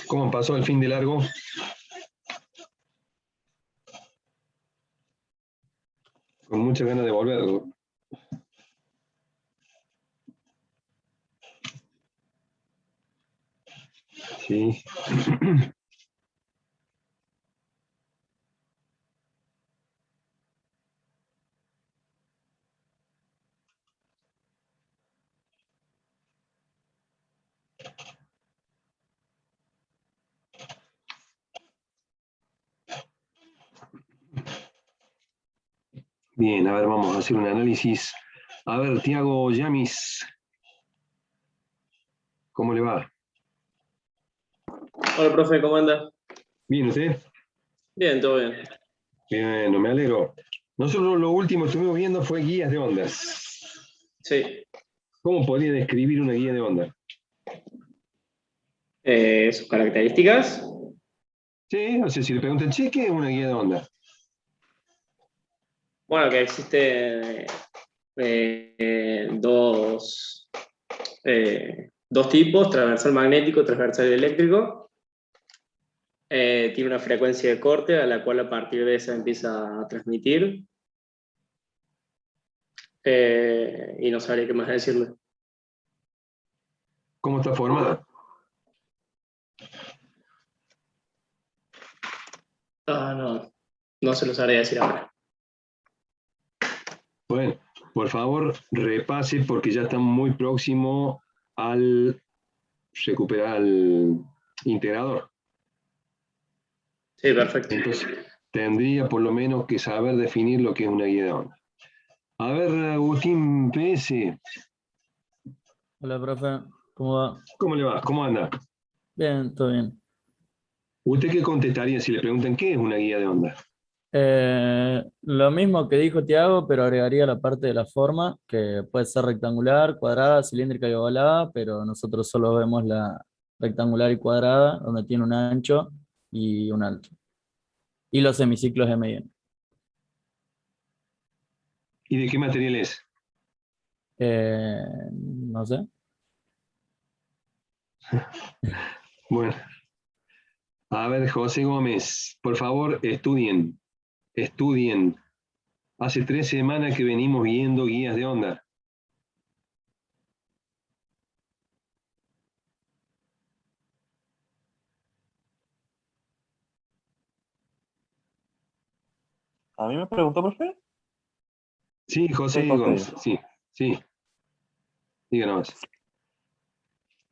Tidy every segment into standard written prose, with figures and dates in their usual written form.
¿Cómo pasó el fin de largo? Con muchas ganas de volver. Sí. Bien, a ver, vamos a hacer un análisis. A ver, Tiago Yamis, ¿cómo le va? Hola, profe, ¿cómo anda? Bien, ¿usted? Bien, todo bien. Bueno, me alegro. Nosotros lo último que estuvimos viendo fue guías de ondas. Sí. ¿Cómo podría describir una guía de onda? Sus características. Sí, o sea, si le preguntan, che, ¿qué es una guía de onda? Bueno, que existe dos tipos, transversal magnético, transversal eléctrico. Tiene una frecuencia de corte a la cual a partir de esa empieza a transmitir. Y no sabría qué más decirle. ¿Cómo está formada? No, no se lo sabría decir ahora. Bueno, por favor, repase porque ya está muy próximo al recuperar al integrador. Sí, perfecto. Entonces, tendría por lo menos que saber definir lo que es una guía de onda. A ver, Agustín PS, Hola, profe, ¿cómo va? ¿cómo le va? ¿Cómo anda? Bien, todo bien. ¿Usted qué contestaría si le preguntan qué es una guía de onda? Lo mismo que dijo Tiago, pero agregaría la parte de la forma, que puede ser rectangular, cuadrada, cilíndrica y ovalada, pero nosotros solo vemos la rectangular y cuadrada, donde tiene un ancho y un alto. Y los semiciclos de mediano. ¿Y de qué material es? No sé. Bueno, a ver, José Gómez, por favor, estudien, estudien. Hace 3 semanas que venimos viendo guías de onda. ¿A mí me preguntó, profe? Sí, Soy José José. Gómez, sí, sí, díganos.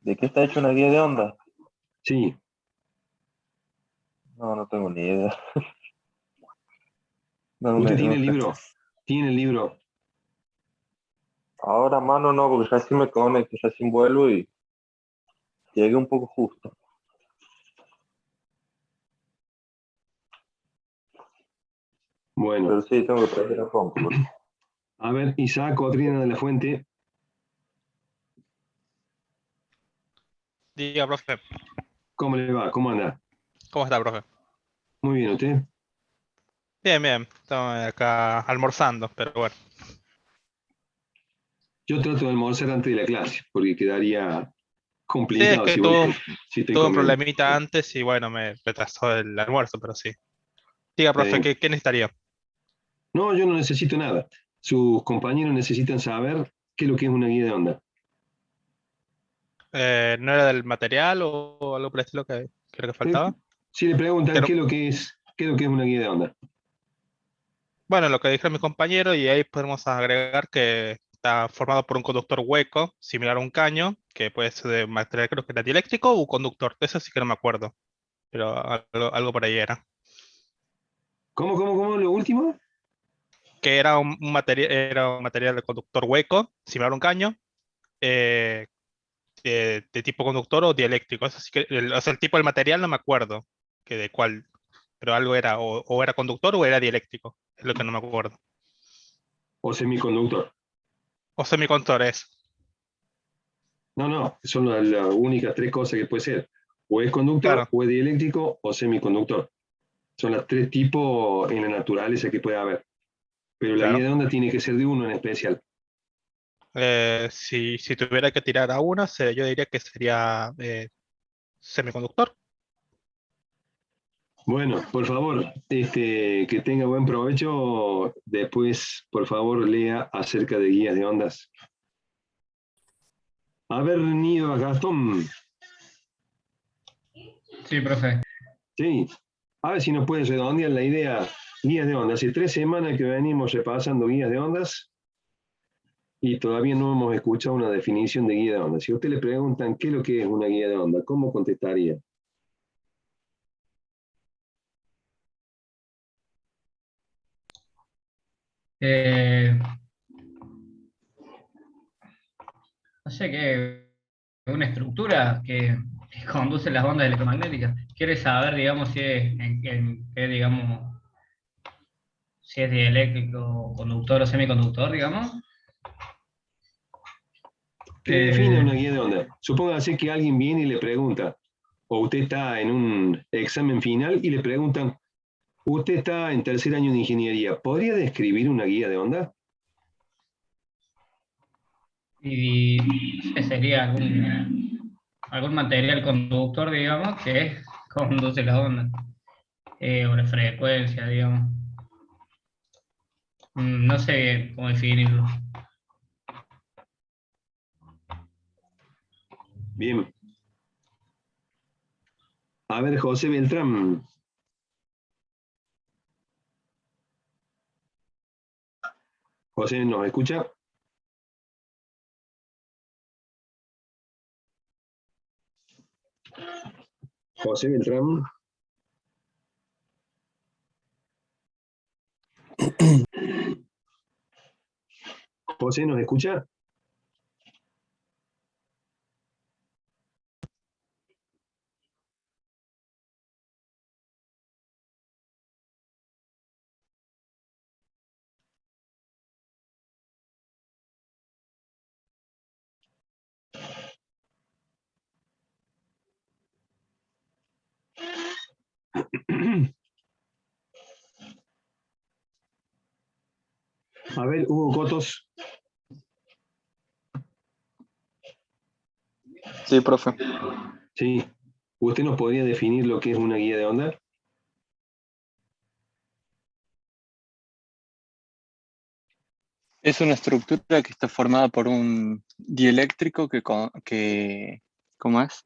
¿De qué está hecho una guía de onda? Sí, No, no tengo ni idea. No, usted tiene no el sé. libro, tiene el libro. Ahora a mano no, porque recién me conecto, recién vuelvo y llegué un poco justo. Bueno, Pero sí, tengo que prender la compu. a ver, Isaac Cotrina de la Fuente, Diga, profe. ¿cómo le va? ¿Cómo anda? ¿Cómo está, profe? Muy bien, ¿usted? Bien, bien. Estamos acá almorzando, pero bueno. Yo trato de almorzar antes de la clase, porque quedaría Sí, es complicado que si voy, tuve, si estoy tuve un comiendo. problemita antes y bueno, me retrasó el almuerzo, pero sí. Diga, profe, Sí. ¿qué necesitaría? No, yo no necesito nada. Sus compañeros necesitan saber qué es lo que es una guía de onda. ¿No era del material o algo por el estilo que creo que Eh, faltaba? Si le preguntan Pero, qué es lo que es, qué es lo que es una guía de onda. bueno, lo que dijeron mis compañeros y ahí podemos agregar que está formado por un conductor hueco, similar a un caño, que puede ser de material, creo que era dieléctrico o conductor. De eso sí que no me acuerdo, pero algo por ahí era. ¿Cómo? ¿Lo último? Que era era un material de conductor hueco, similar a un caño, eh, de tipo conductor o dieléctrico. Eso sí que, o sea, el tipo del material no me acuerdo que de cuál, pero algo era, o era conductor o era dieléctrico, es lo que no me acuerdo. ¿O semiconductor? O semiconductor es. No, son las únicas 3 cosas que puede ser. O es conductor, Claro, o es dieléctrico, o semiconductor. Son las 3 tipos en la naturaleza que puede haber. Pero la guía claro. de onda tiene que ser de uno en especial. Si tuviera que tirar a una, yo diría que sería semiconductor. Bueno, por favor, que tenga buen provecho. Después, por favor, lea acerca de guías de ondas. A ver, Nido, Gastón. Sí, profe. Sí. A ver si nos puedes redondear la idea. Guías de ondas. Hace 3 semanas que venimos repasando guías de ondas y todavía no hemos escuchado una definición de guía de ondas. Si a usted le preguntan qué es lo que es una guía de onda, ¿cómo contestaría? Eh, no sé qué, una estructura que conduce las ondas electromagnéticas. Quiere saber, digamos, si es, en qué, digamos, si es dieléctrico, conductor o semiconductor, digamos. Que define Eh, una guía de onda. Supóngase que alguien viene y le pregunta, o usted está en un examen final y le preguntan, usted está en 3er año de ingeniería, ¿podría describir una guía de onda? y no sé, sería algún material conductor, digamos, que conduce las ondas, o la frecuencia, digamos. No sé bien cómo definirlo. Bien. A ver, José Beltrán. José, ¿nos escucha? José Beltrán. José, ¿nos escucha? A ver, Hugo Cotos. Sí, profe. Sí. ¿Usted nos podría definir lo que es una guía de onda? Es una estructura que está formada por un dieléctrico ¿cómo es?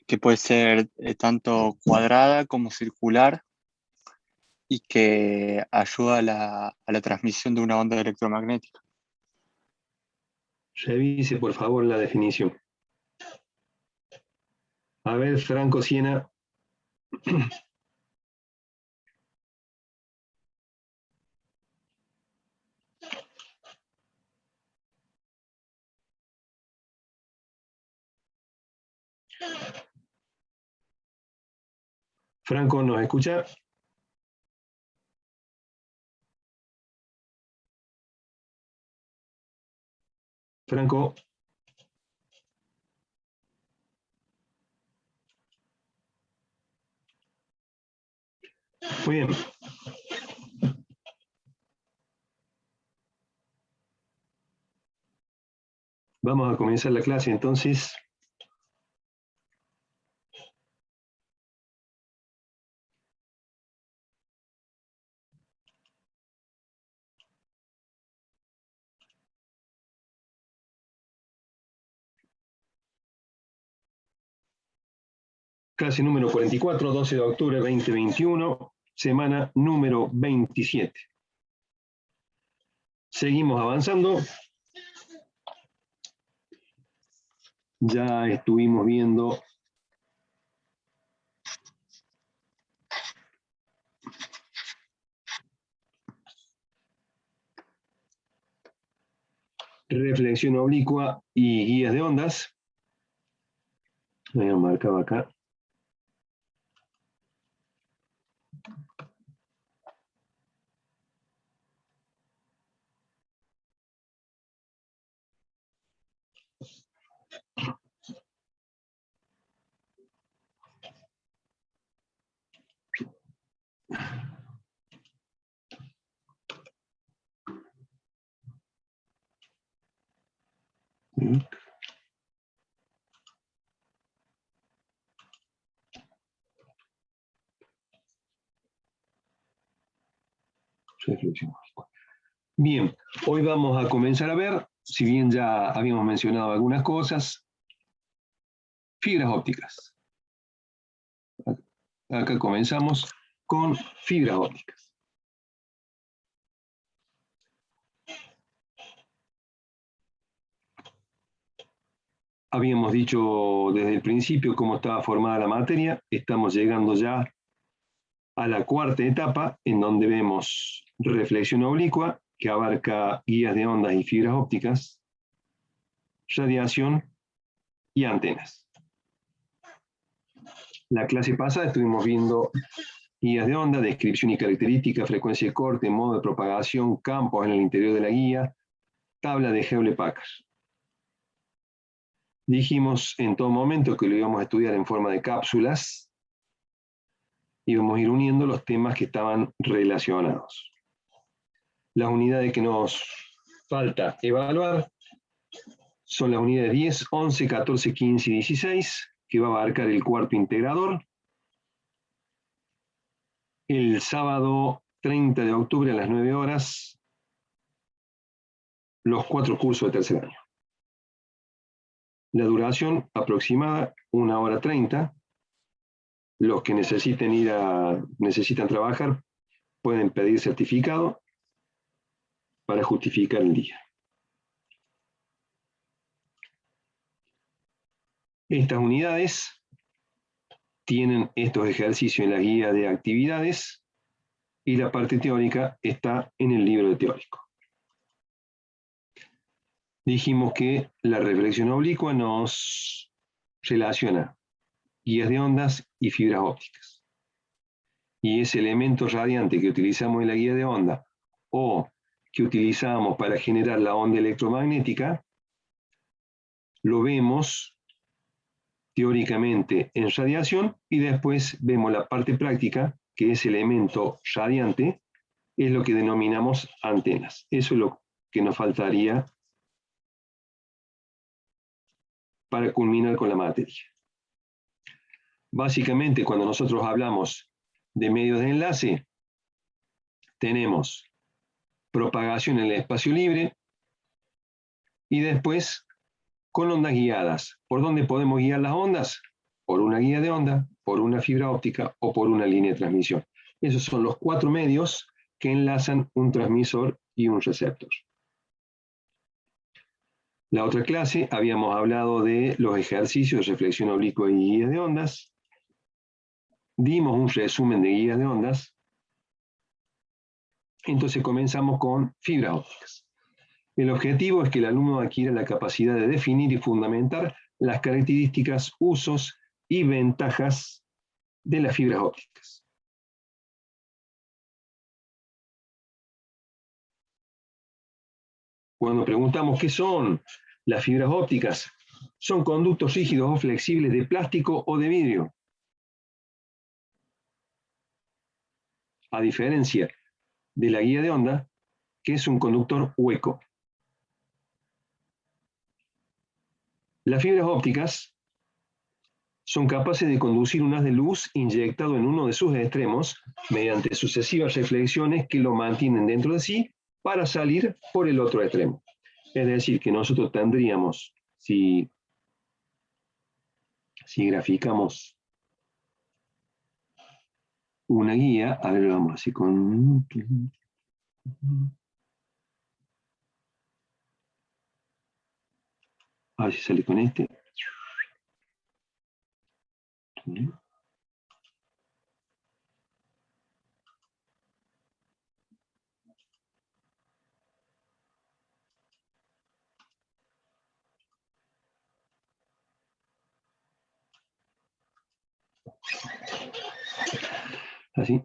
Que puede ser tanto cuadrada como circular y que ayuda a la transmisión de una onda electromagnética. Revise, por favor, la definición. A ver, Franco Siena. Franco, ¿nos escucha? Franco. Muy bien. Vamos a comenzar la clase entonces. Clase número 44, 12 de octubre 2021, semana número 27. Seguimos avanzando. Ya estuvimos viendo reflexión oblicua y guías de ondas. Voy a marcar acá. Reflexión oblicua. Bien, hoy vamos a comenzar a ver, si bien ya habíamos mencionado algunas cosas, fibras ópticas. Acá comenzamos con fibras ópticas. Habíamos dicho desde el principio cómo estaba formada la materia. Estamos llegando ya a la cuarta etapa, en donde vemos reflexión oblicua, que abarca guías de ondas y fibras ópticas, radiación y antenas. La clase pasada estuvimos viendo guías de onda, descripción y características, frecuencia de corte, modo de propagación, campos en el interior de la guía, tabla de Hewlett-Packard. Dijimos en todo momento que lo íbamos a estudiar en forma de cápsulas, íbamos a ir uniendo los temas que estaban relacionados. Las unidades que nos falta evaluar son las unidades 10, 11, 14, 15 y 16, que va a abarcar el cuarto integrador. El sábado 30 de octubre a las 9 horas, los 4 cursos de tercer año. La duración aproximada, 1 hora 30. Los que necesitan trabajar pueden pedir certificado para justificar el día. Estas unidades tienen estos ejercicios en la guía de actividades y la parte teórica está en el libro de teórico. Dijimos que la reflexión oblicua nos relaciona guías de ondas y fibras ópticas. Y ese elemento radiante que utilizamos en la guía de onda o que utilizamos para generar la onda electromagnética, lo vemos teóricamente en radiación y después vemos la parte práctica, que ese elemento radiante es lo que denominamos antenas. Eso es lo que nos faltaría para culminar con la materia. Básicamente, cuando nosotros hablamos de medios de enlace, tenemos propagación en el espacio libre y después con ondas guiadas. ¿Por dónde podemos guiar las ondas? Por una guía de onda, por una fibra óptica o por una línea de transmisión. Esos son los 4 medios que enlazan un transmisor y un receptor. La otra clase habíamos hablado de los ejercicios de reflexión oblicua y guías de ondas. Dimos un resumen de guías de ondas. Entonces comenzamos con fibras ópticas. El objetivo es que el alumno adquiera la capacidad de definir y fundamentar las características, usos y ventajas de las fibras ópticas. Cuando preguntamos qué son las fibras ópticas, son conductos rígidos o flexibles de plástico o de vidrio. A diferencia de la guía de onda, que es un conductor hueco. Las fibras ópticas son capaces de conducir un haz de luz inyectado en uno de sus extremos mediante sucesivas reflexiones que lo mantienen dentro de sí para salir por el otro extremo. Es decir, que nosotros tendríamos, si graficamos una guía, a ver, vamos así con... A ver si sale con este. Así.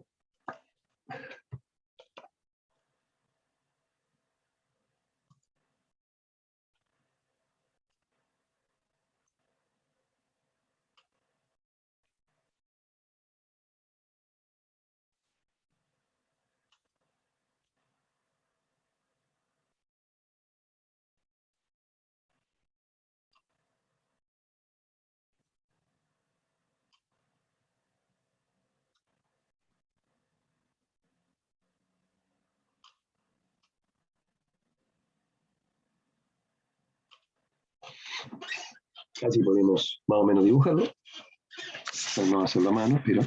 Casi podemos más o menos dibujarlo. Para no hacerlo a mano, pero...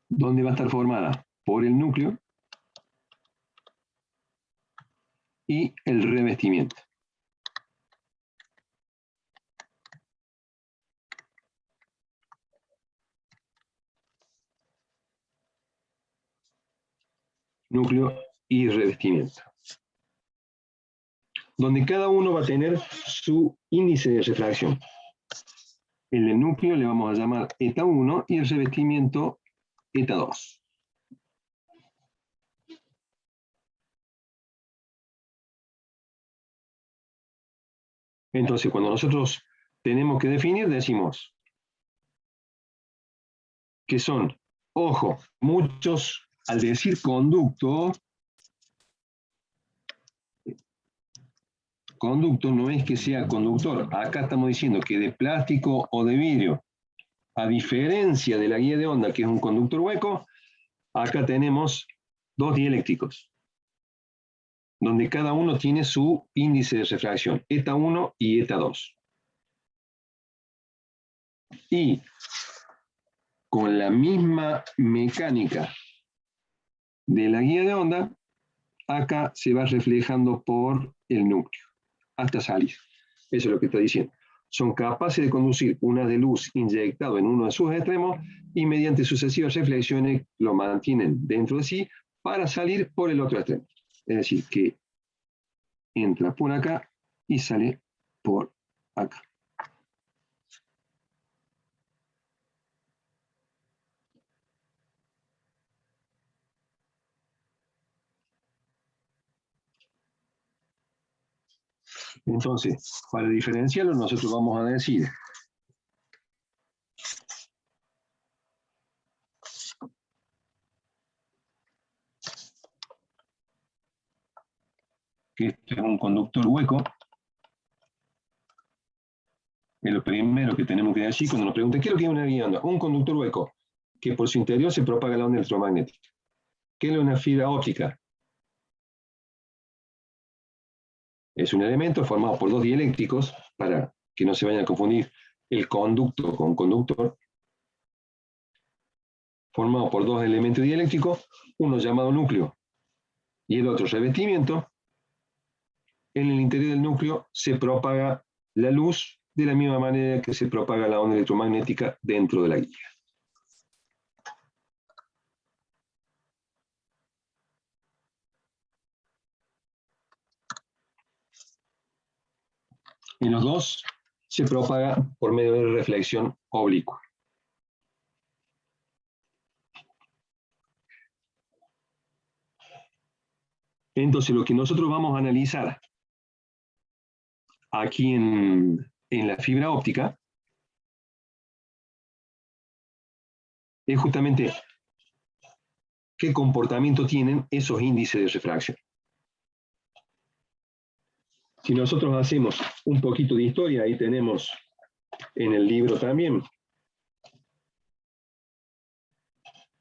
¿Dónde va a estar formada? Por el núcleo y el revestimiento. Núcleo y revestimiento. Donde cada uno va a tener su índice de refracción. El del núcleo le vamos a llamar eta 1 y el revestimiento eta 2. Entonces, cuando nosotros tenemos que definir, decimos que son, ojo, muchos, al decir conducto no es que sea conductor. Acá estamos diciendo que de plástico o de vidrio, a diferencia de la guía de onda, que es un conductor hueco, acá tenemos dos dieléctricos, donde cada uno tiene su índice de refracción, eta 1 y eta 2. Y con la misma mecánica de la guía de onda, acá se va reflejando por el núcleo, hasta salir. Eso es lo que está diciendo. Son capaces de conducir un haz de luz inyectado en uno de sus extremos y mediante sucesivas reflexiones lo mantienen dentro de sí para salir por el otro extremo. Es decir, que entra por acá y sale por acá. Entonces, para diferenciarlo, nosotros vamos a decir que este es un conductor hueco. Es lo primero que tenemos que decir cuando nos preguntan ¿qué es lo que es una guía de onda? Un conductor hueco, que por su interior se propaga la onda electromagnética. ¿Qué es una fibra óptica? Es un elemento formado por dos dieléctricos, para que no se vayan a confundir el conducto con conductor, formado por dos elementos dieléctricos, uno llamado núcleo y el otro revestimiento. En el interior del núcleo se propaga la luz de la misma manera que se propaga la onda electromagnética dentro de la guía. Y los dos se propaga por medio de reflexión oblicua. Entonces, lo que nosotros vamos a analizar aquí en la fibra óptica es justamente qué comportamiento tienen esos índices de refracción. Si nosotros hacemos un poquito de historia, ahí tenemos en el libro también,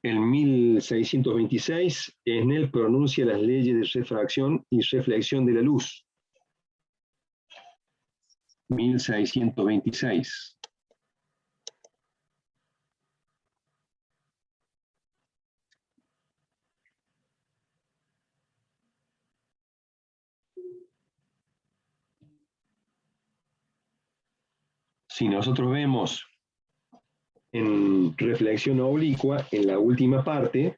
en 1626, Snell pronuncia las leyes de refracción y reflexión de la luz. 1626. Si nosotros vemos en reflexión oblicua, en la última parte,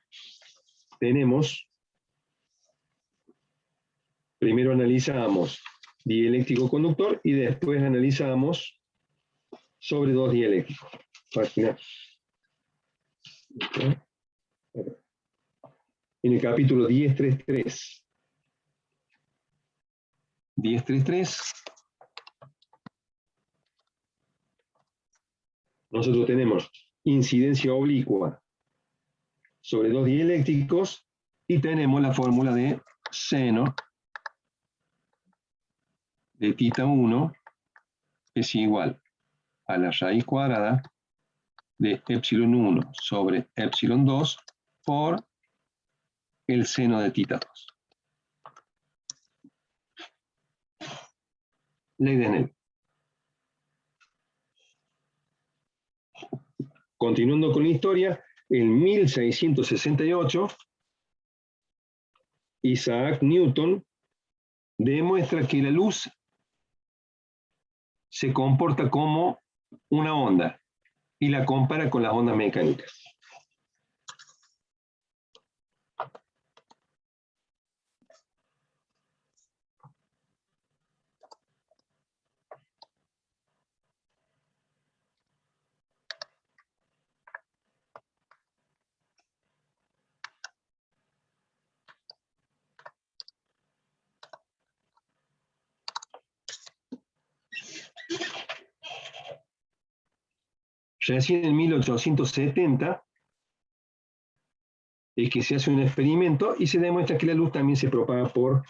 tenemos, primero analizamos dieléctrico conductor y después analizamos sobre dos dieléctricos. Página. En el capítulo 10.3.3. 10.3.3. Nosotros tenemos incidencia oblicua sobre dos dieléctricos y tenemos la fórmula de seno de θ1 es igual a la raíz cuadrada de epsilon 1 sobre epsilon 2 por el seno de θ2. Ley de Snell. Continuando con la historia, en 1668, Isaac Newton demuestra que la luz se comporta como una onda y la compara con las ondas mecánicas. Recién en 1870 es que se hace un experimento y se demuestra que la luz también se propaga por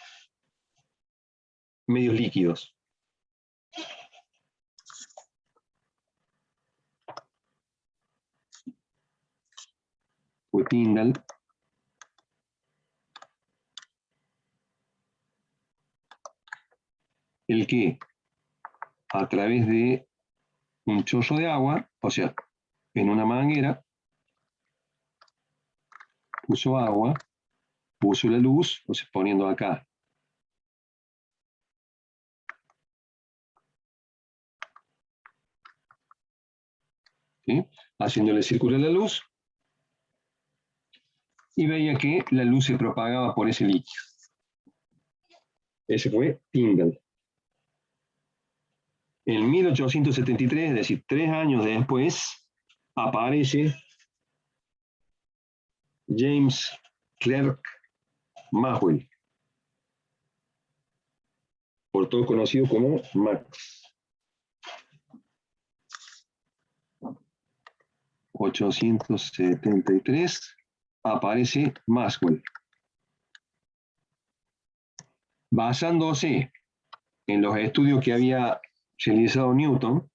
medios líquidos. Fue Tyndall el que, a través de un chorro de agua, o sea, en una manguera, puso agua, puso la luz, o sea, poniendo acá ¿sí? Haciéndole circular la luz, y veía que la luz se propagaba por ese líquido. Ese fue Tyndall. En 1873, es decir, 3 años después, aparece James Clerk Maxwell, por todo conocido como Max. 1873 aparece Maxwell. Basándose en los estudios que había realizado Newton,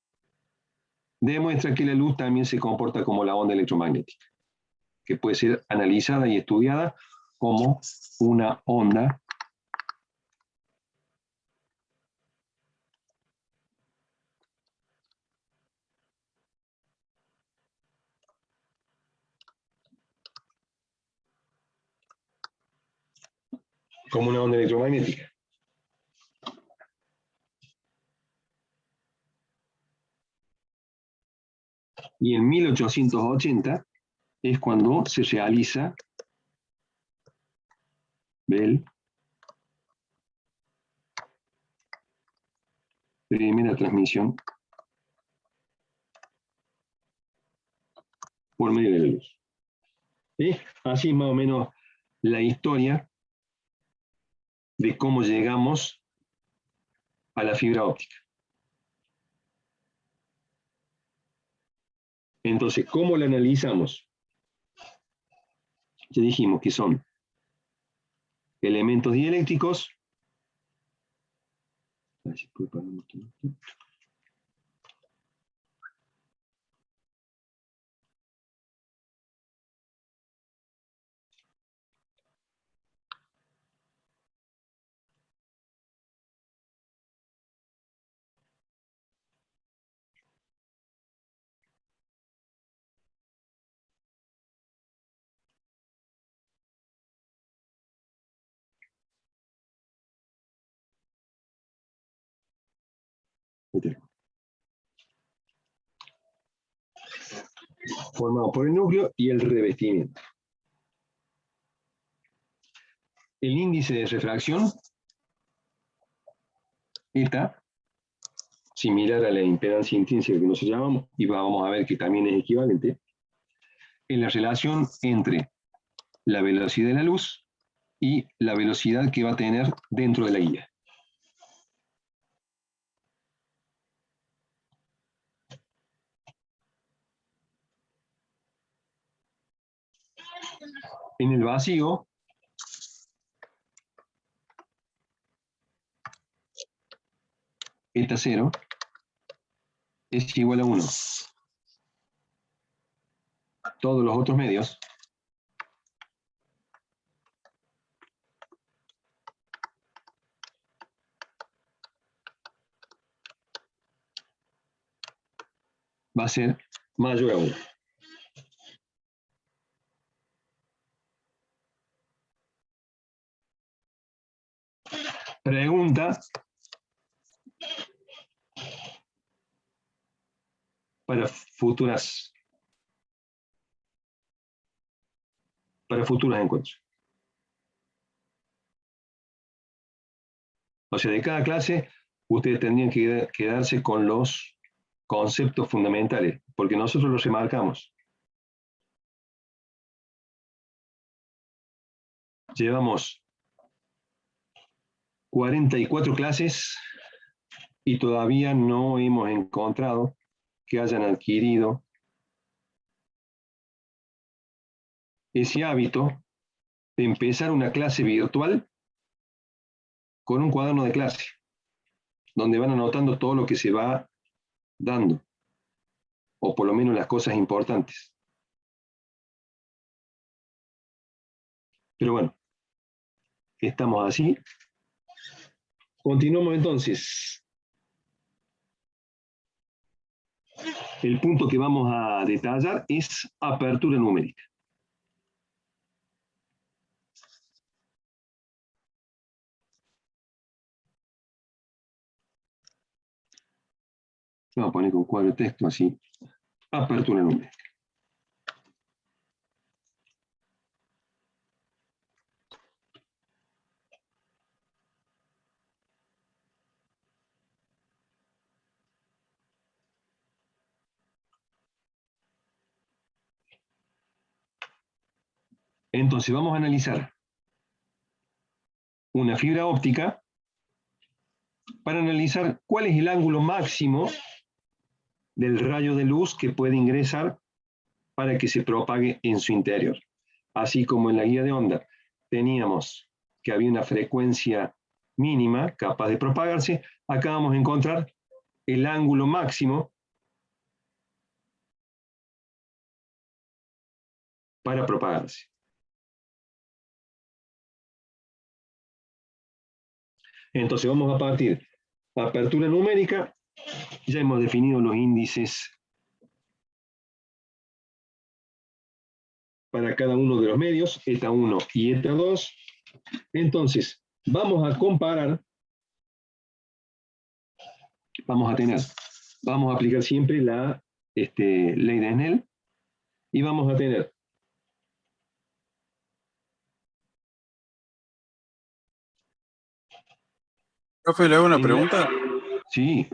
demuestra que la luz también se comporta como la onda electromagnética, que puede ser analizada y estudiada como una onda electromagnética. Y en 1880 es cuando se realiza Bell, primera transmisión por medio de la luz. ¿Sí? Así más o menos la historia de cómo llegamos a la fibra óptica. Entonces, ¿cómo la analizamos? Ya dijimos que son elementos dieléctricos. A ver si puedo parar un poquito. Formado por el núcleo y el revestimiento. El índice de refracción, eta, similar a la impedancia intrínseca que nosotros llamamos, y vamos a ver que también es equivalente, en la relación entre la velocidad de la luz y la velocidad que va a tener dentro de la guía. En el vacío, eta 0 es igual a 1. todos los otros medios, va a ser mayor a 1. Pregunta para futuros encuentros. O sea, de cada clase, ustedes tendrían que quedarse con los conceptos fundamentales, porque nosotros los remarcamos. Llevamos 44 clases y todavía no hemos encontrado que hayan adquirido ese hábito de empezar una clase virtual con un cuaderno de clase, donde van anotando todo lo que se va dando, o por lo menos las cosas importantes. Pero bueno, estamos así. Continuamos entonces. El punto que vamos a detallar es apertura numérica. Vamos a poner con cuadro de texto así. Apertura numérica. Entonces vamos a analizar una fibra óptica para analizar cuál es el ángulo máximo del rayo de luz que puede ingresar para que se propague en su interior. Así como en la guía de onda teníamos que había una frecuencia mínima capaz de propagarse, acá vamos a encontrar el ángulo máximo para propagarse. Entonces vamos a partir de apertura numérica, ya hemos definido los índices para cada uno de los medios, eta 1 y eta 2. Entonces, vamos a comparar, vamos a aplicar siempre la ley de Snell, y vamos a tener Profe, le hago una pregunta. Sí,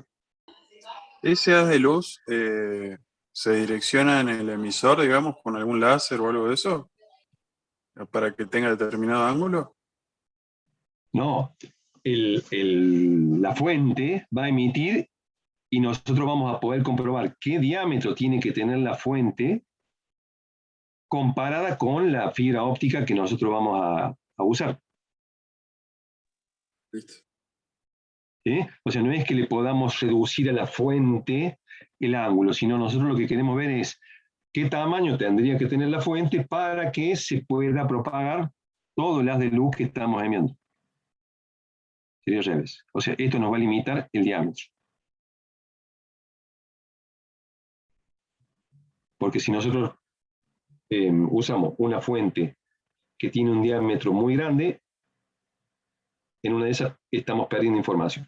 ¿Ese haz de luz se direcciona en el emisor, digamos, con algún láser o algo de eso? ¿Para que tenga determinado ángulo? no, la fuente va a emitir y nosotros vamos a poder comprobar qué diámetro tiene que tener la fuente comparada con la fibra óptica que nosotros vamos a usar. Listo. ¿Sí? O sea, no es que le podamos reducir a la fuente el ángulo, sino nosotros lo que queremos ver es qué tamaño tendría que tener la fuente para que se pueda propagar todo el haz de luz que estamos enviando. Sería al revés. O sea, esto nos va a limitar el diámetro. Porque si nosotros usamos una fuente que tiene un diámetro muy grande, en una de esas estamos perdiendo información.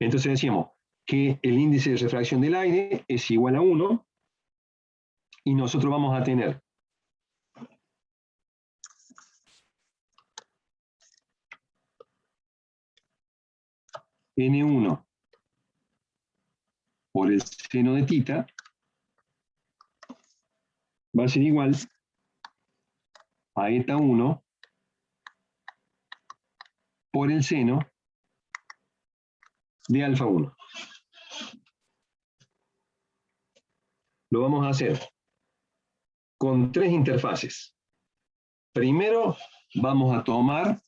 Entonces decíamos que el índice de refracción del aire es igual a 1 y nosotros vamos a tener N1 por el seno de tita va a ser igual a eta 1 por el seno de alfa 1. Lo vamos a hacer con 3 interfaces. Primero vamos a tomar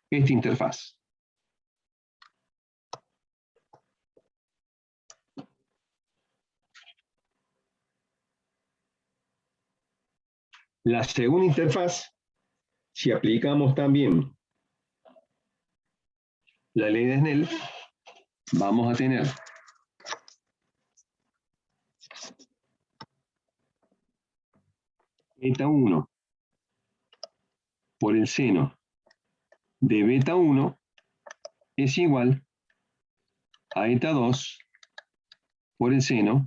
esta interfaz. La segunda interfaz, si aplicamos también la ley de Snell, vamos a tener beta 1 por el seno de beta 1 es igual a eta 2 por el seno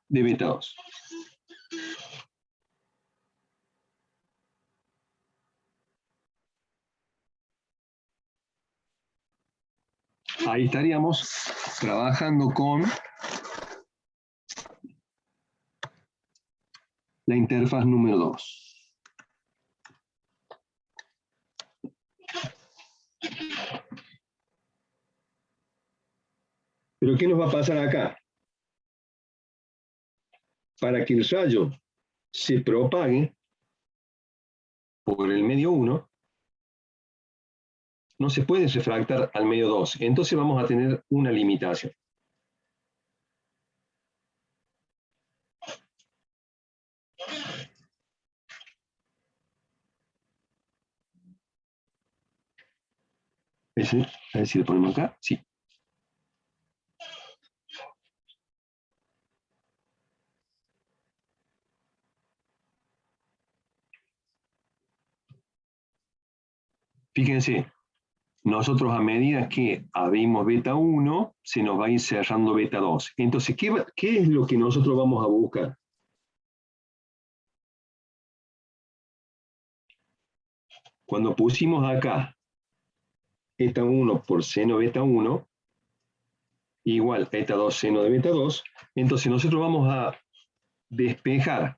de beta 2. Ahí estaríamos trabajando con la interfaz número 2. Pero ¿qué nos va a pasar acá? Para que el rayo se propague por el medio 1, no se puede refractar al medio 2. Entonces vamos a tener una limitación. A ver si lo ponemos acá. Sí. Fíjense, nosotros a medida que abrimos beta 1, se nos va a ir cerrando beta 2. Entonces, ¿qué es lo que nosotros vamos a buscar? Cuando pusimos acá eta 1 por seno beta 1, igual a eta 2 seno de beta 2, entonces nosotros vamos a despejar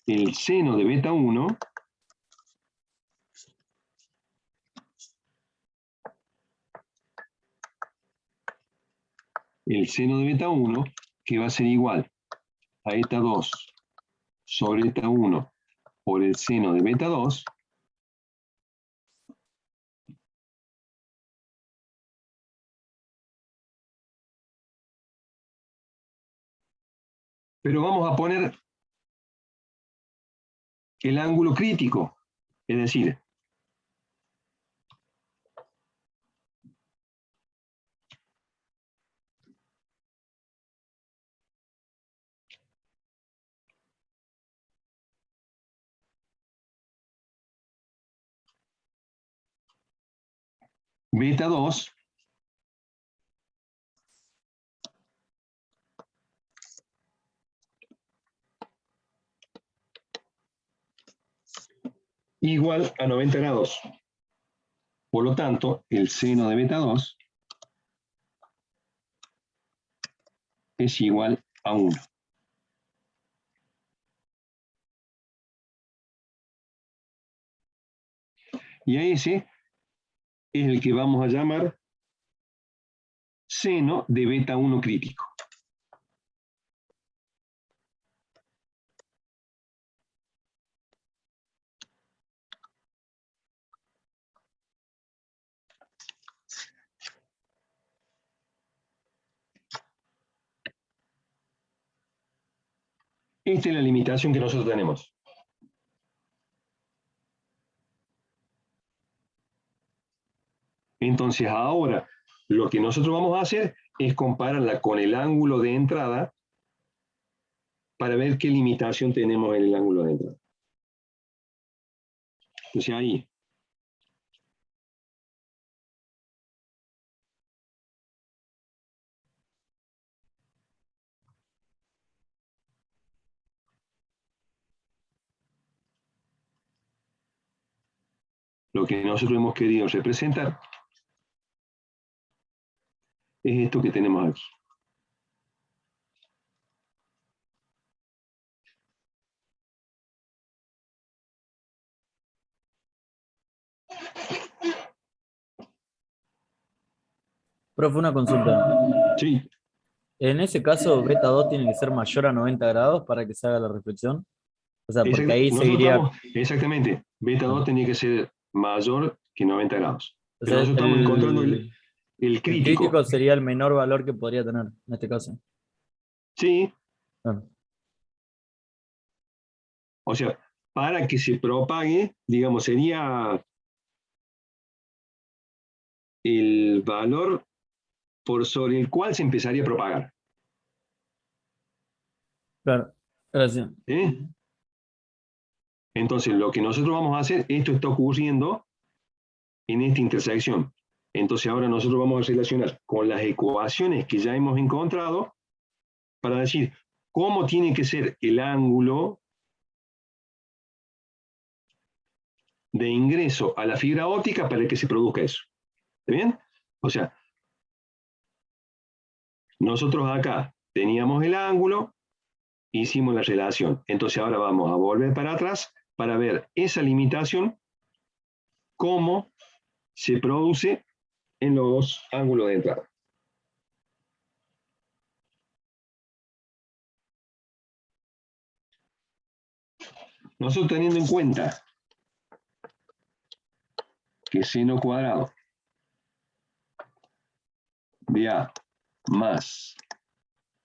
el seno de beta 1 que va a ser igual a eta 2 sobre eta 1 por el seno de beta 2, pero vamos a poner el ángulo crítico, es decir, beta 2 igual a 90 grados. Por lo tanto, el seno de beta 2 es igual a 1. Y a ese es el que vamos a llamar seno de beta 1 crítico. Esta es la limitación que nosotros tenemos. Entonces ahora lo que nosotros vamos a hacer es compararla con el ángulo de entrada para ver qué limitación tenemos en el ángulo de entrada. Entonces ahí, lo que nosotros hemos querido representar es esto que tenemos aquí. Profe, una consulta. Sí, En ese caso, beta 2 tiene que ser mayor a 90 grados para que se haga la reflexión. O sea, porque ahí nosotros seguiría. exactamente, beta 2 tenía que ser mayor que 90 grados. O Pero sea, nosotros estamos encontrando el el crítico. crítico sería el menor valor que podría tener en este caso. Sí, Ah. O sea, para que se propague, digamos, sería el valor por sobre el cual se empezaría a propagar. Claro, gracias. ¿Sí? Entonces, lo que nosotros vamos a hacer, esto está ocurriendo en esta intersección. Entonces, ahora nosotros vamos a relacionar con las ecuaciones que ya hemos encontrado para decir cómo tiene que ser el ángulo de ingreso a la fibra óptica para que se produzca eso. ¿Está bien? O sea, nosotros acá teníamos el ángulo, hicimos la relación. Entonces ahora vamos a volver para atrás para ver esa limitación, cómo se produce en los ángulos de entrada. Nosotros teniendo en cuenta que seno cuadrado de A más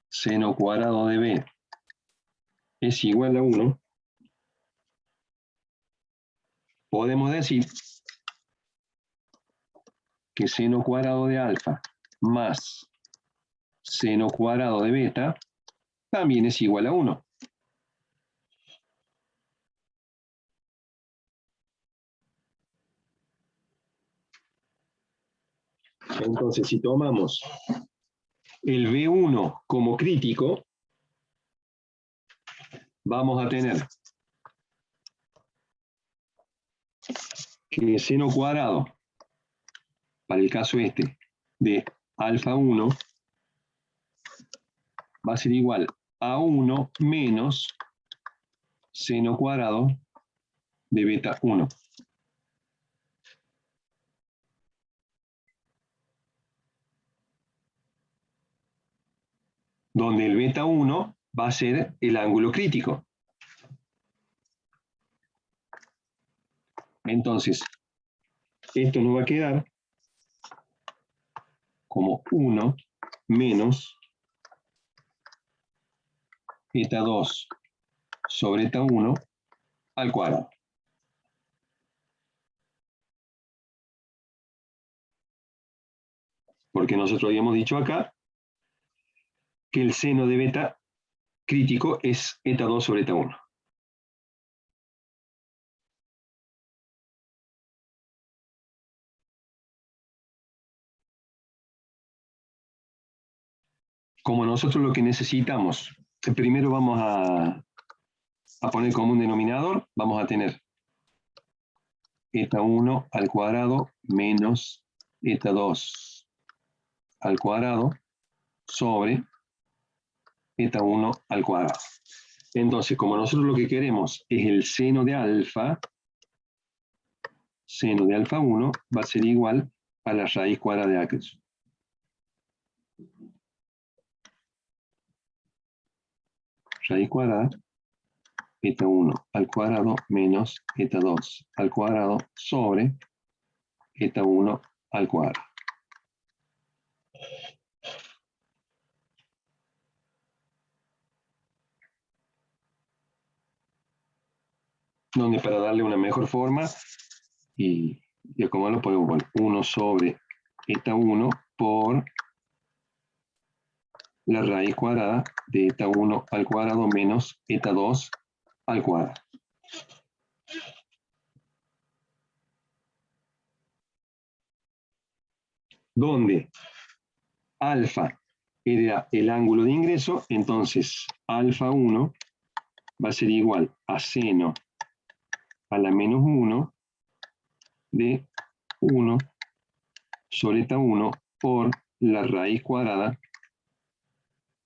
seno cuadrado de B es igual a 1, podemos decir que seno cuadrado de alfa más seno cuadrado de beta también es igual a 1. Entonces, si tomamos el B1 como crítico, vamos a tener que seno cuadrado, para el caso este, de alfa 1, va a ser igual a 1 menos seno cuadrado de beta 1. Donde el beta 1 va a ser el ángulo crítico. Entonces, esto nos va a quedar como 1 menos eta 2 sobre eta 1 al cuadrado. Porque nosotros habíamos dicho acá que el seno de beta crítico es eta 2 sobre eta 1. Como nosotros lo que necesitamos, primero vamos a poner como un denominador, vamos a tener eta 1 al cuadrado menos eta 2 al cuadrado sobre eta 1 al cuadrado. Entonces, como nosotros lo que queremos es el seno de alfa 1 va a ser igual a la raíz cuadrada de aquello. Raíz cuadrada, eta 1 al cuadrado menos eta 2 al cuadrado sobre eta 1 al cuadrado. Donde para darle una mejor forma y acomodarlo podemos poner 1 sobre eta 1 por la raíz cuadrada de eta 1 al cuadrado menos eta 2 al cuadrado. Donde alfa era el ángulo de ingreso, entonces alfa 1 va a ser igual a seno a la menos 1 de 1 sobre eta 1 por la raíz cuadrada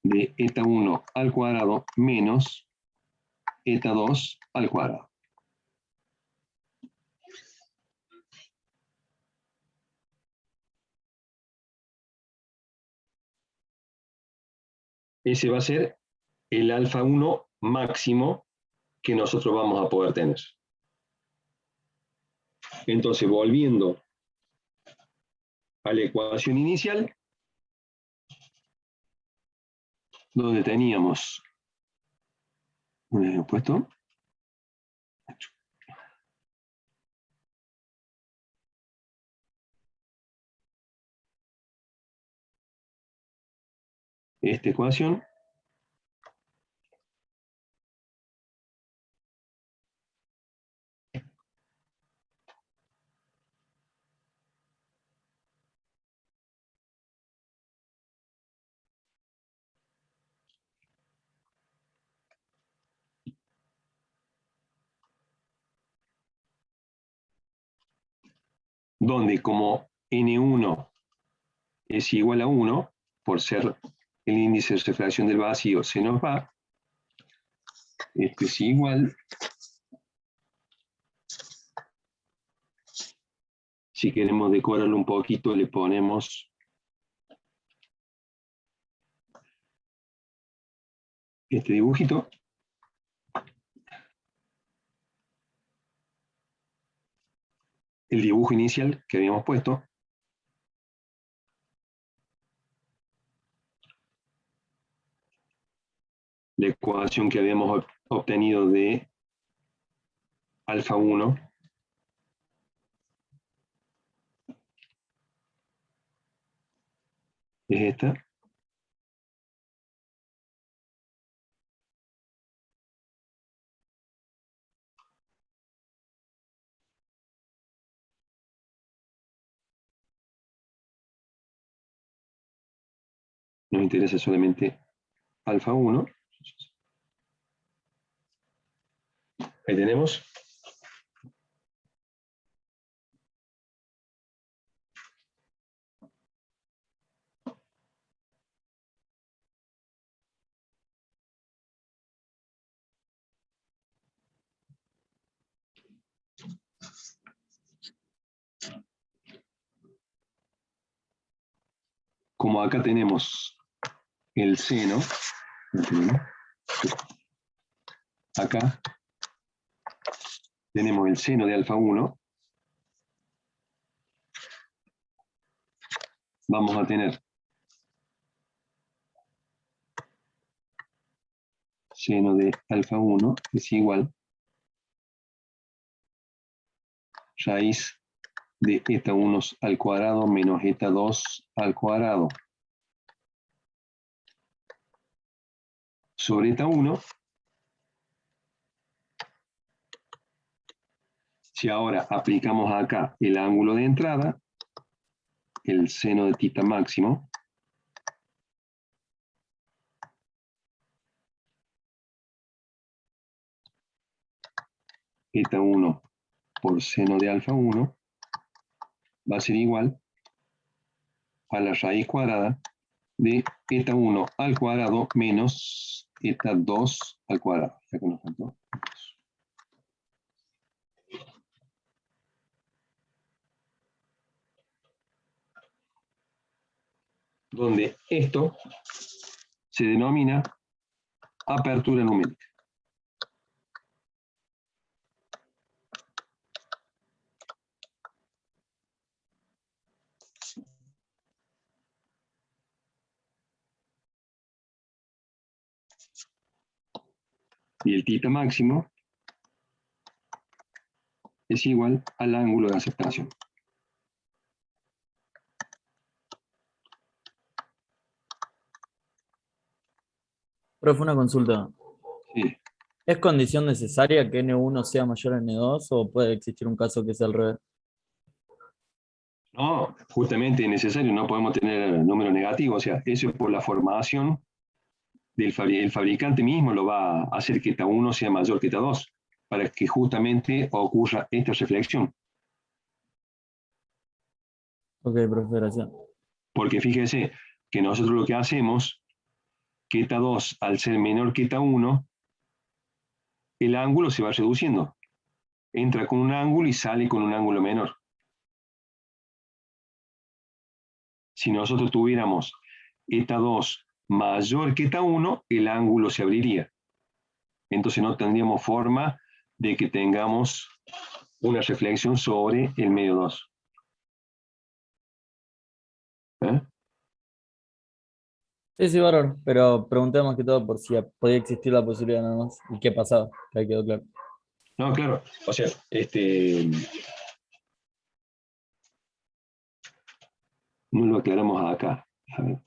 de eta 1 al cuadrado menos eta 2 al cuadrado. Ese va a ser el alfa 1 máximo que nosotros vamos a poder tener. Entonces, volviendo a la ecuación inicial, donde teníamos un puesto esta ecuación. Donde como N1 es igual a 1, por ser el índice de refracción del vacío, se nos va. Esto es igual. Si queremos decorarlo un poquito, le ponemos este dibujito. El dibujo inicial que habíamos puesto. La ecuación que habíamos obtenido de alfa 1 es esta. Nos interesa solamente alfa 1. Ahí tenemos. Como acá tenemos el seno, acá tenemos el seno de alfa 1, vamos a tener seno de alfa 1 es igual raíz de eta 1 al cuadrado menos eta 2 al cuadrado sobre eta 1. Si ahora aplicamos acá el ángulo de entrada, el seno de tita máximo, eta 1 por seno de alfa 1 va a ser igual a la raíz cuadrada de eta 1 al cuadrado menos eta 2 al cuadrado. Ya que nos faltó. Donde esto se denomina apertura numérica. Y el tita máximo es igual al ángulo de aceptación. Profe, una consulta. Sí. ¿Es condición necesaria que N1 sea mayor a N2 o puede existir un caso que sea al revés? No, justamente es necesario, no podemos tener número negativo, o sea, eso es por la formación del el fabricante mismo lo va a hacer que eta 1 sea mayor que eta 2, para que justamente ocurra esta reflexión. Ok, profe, gracias. Porque fíjese que nosotros lo que hacemos, que eta 2 al ser menor que eta 1, el ángulo se va reduciendo. Entra con un ángulo y sale con un ángulo menor. Si nosotros tuviéramos eta 2 mayor que eta 1, el ángulo se abriría. Entonces no tendríamos forma de que tengamos una reflexión sobre el medio 2. ¿Eh? Sí, sí, bárbaro, pero pregunté más que todo por si podía existir la posibilidad nada más y qué pasaba, que ahí quedó claro. No, claro, o sea, no lo aclaramos acá. A ver.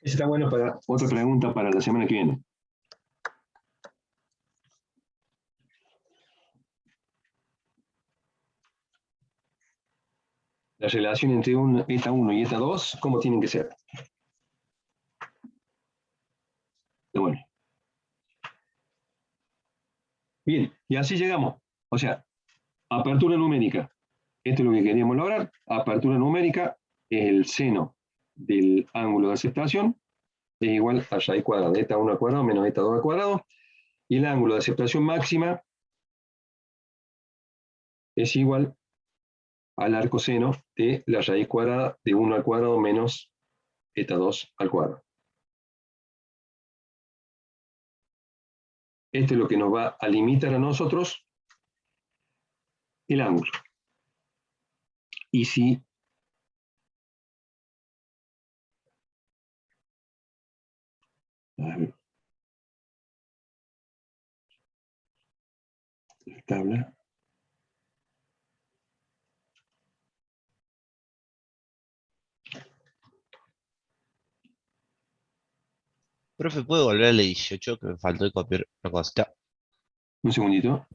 Ese está bueno para otra pregunta para la semana que viene. La relación entre eta 1 y eta 2, ¿cómo tienen que ser? Pero bueno. Bien, y así llegamos. O sea, apertura numérica. Esto es lo que queríamos lograr. Apertura numérica es el seno del ángulo de aceptación. Es igual a raíz cuadrada de eta 1 al cuadrado menos eta 2 al cuadrado. Y el ángulo de aceptación máxima es igual al arcoseno de la raíz cuadrada de 1 al cuadrado menos eta 2 al cuadrado. Esto es lo que nos va a limitar a nosotros el ángulo. Y si a ver, la tabla. Profe, ¿puede volver a la 18 que me faltó de copiar una cosita? Un segundito.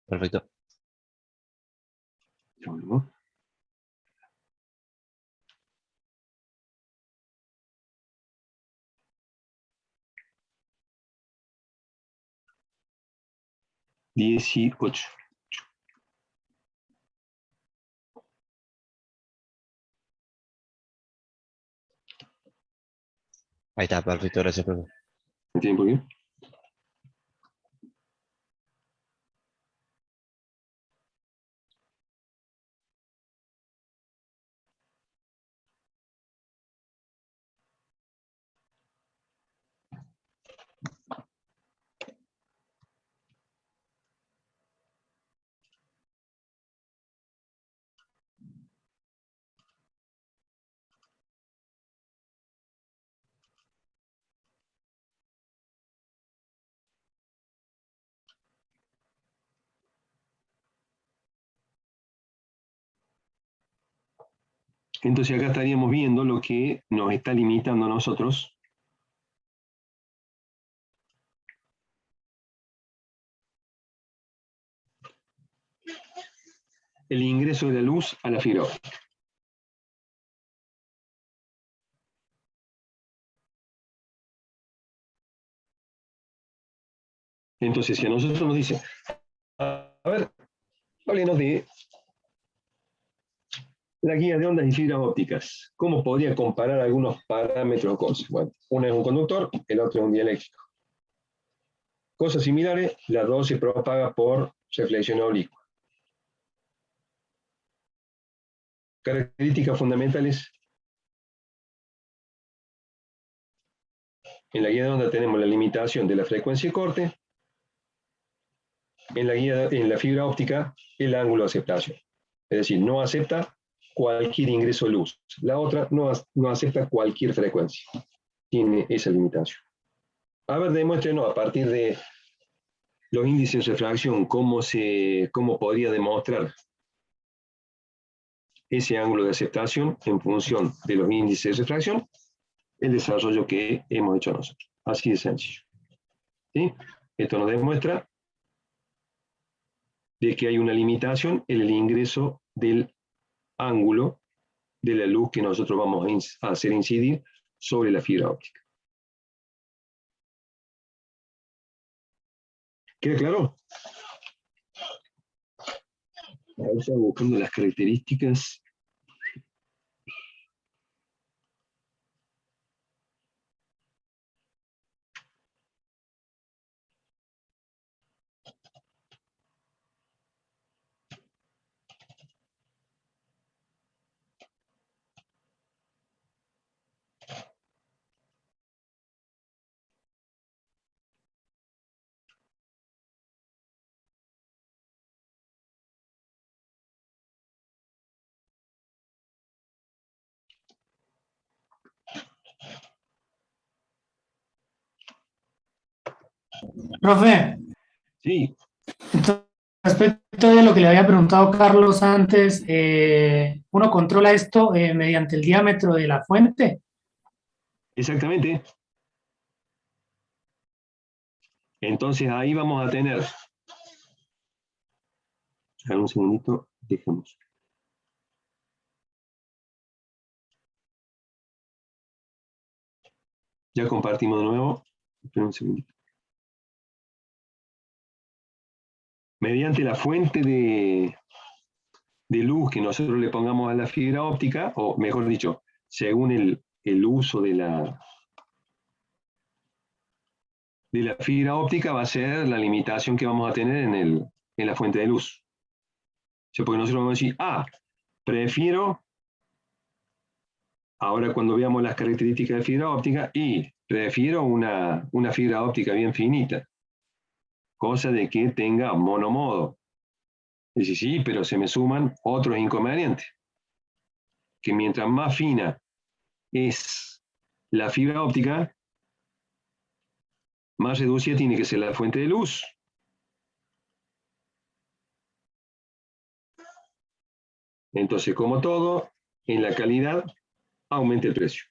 Perfecto. Ya volvemos. Dieciocho. Ahí está, perfecto, gracias, profe. ¿Me tienen por qué? Entonces acá estaríamos viendo lo que nos está limitando a nosotros. El ingreso de la luz a la fibra óptica. Entonces, si a nosotros nos dice, a ver, háblenos de la guía de ondas y fibras ópticas. ¿Cómo podría comparar algunos parámetros o cosas? Bueno, uno es un conductor, el otro es un dieléctrico. Cosas similares, las dos se propagan por reflexión oblicua. Características fundamentales. En la guía de onda tenemos la limitación de la frecuencia de corte. En la fibra óptica, el ángulo de aceptación. Es decir, no acepta cualquier ingreso de luz. La otra no acepta cualquier frecuencia. Tiene esa limitación. A ver, demuéstrenos a partir de los índices de refracción cómo podría demostrar ese ángulo de aceptación en función de los índices de refracción, el desarrollo que hemos hecho nosotros. Así de sencillo. ¿Sí? Esto nos demuestra de que hay una limitación en el ingreso del ángulo de la luz que nosotros vamos a hacer incidir sobre la fibra óptica. ¿Queda claro? Ahora estamos buscando las características. Profe, Sí, respecto de lo que le había preguntado Carlos antes, ¿uno controla esto mediante el diámetro de la fuente? Exactamente. Entonces ahí vamos a tener. A ver, un segundito, dejemos. Ya compartimos de nuevo. Espera un segundito. Mediante la fuente de luz que nosotros le pongamos a la fibra óptica, o mejor dicho, según el uso de la fibra óptica, va a ser la limitación que vamos a tener en la fuente de luz. O sea, porque nosotros vamos a decir, prefiero, ahora cuando veamos las características de fibra óptica, prefiero una fibra óptica bien finita, cosa de que tenga monomodo. Dice, sí, pero se me suman otros inconvenientes. Que mientras más fina es la fibra óptica, más reducida tiene que ser la fuente de luz. Entonces, como todo, en la calidad aumenta el precio.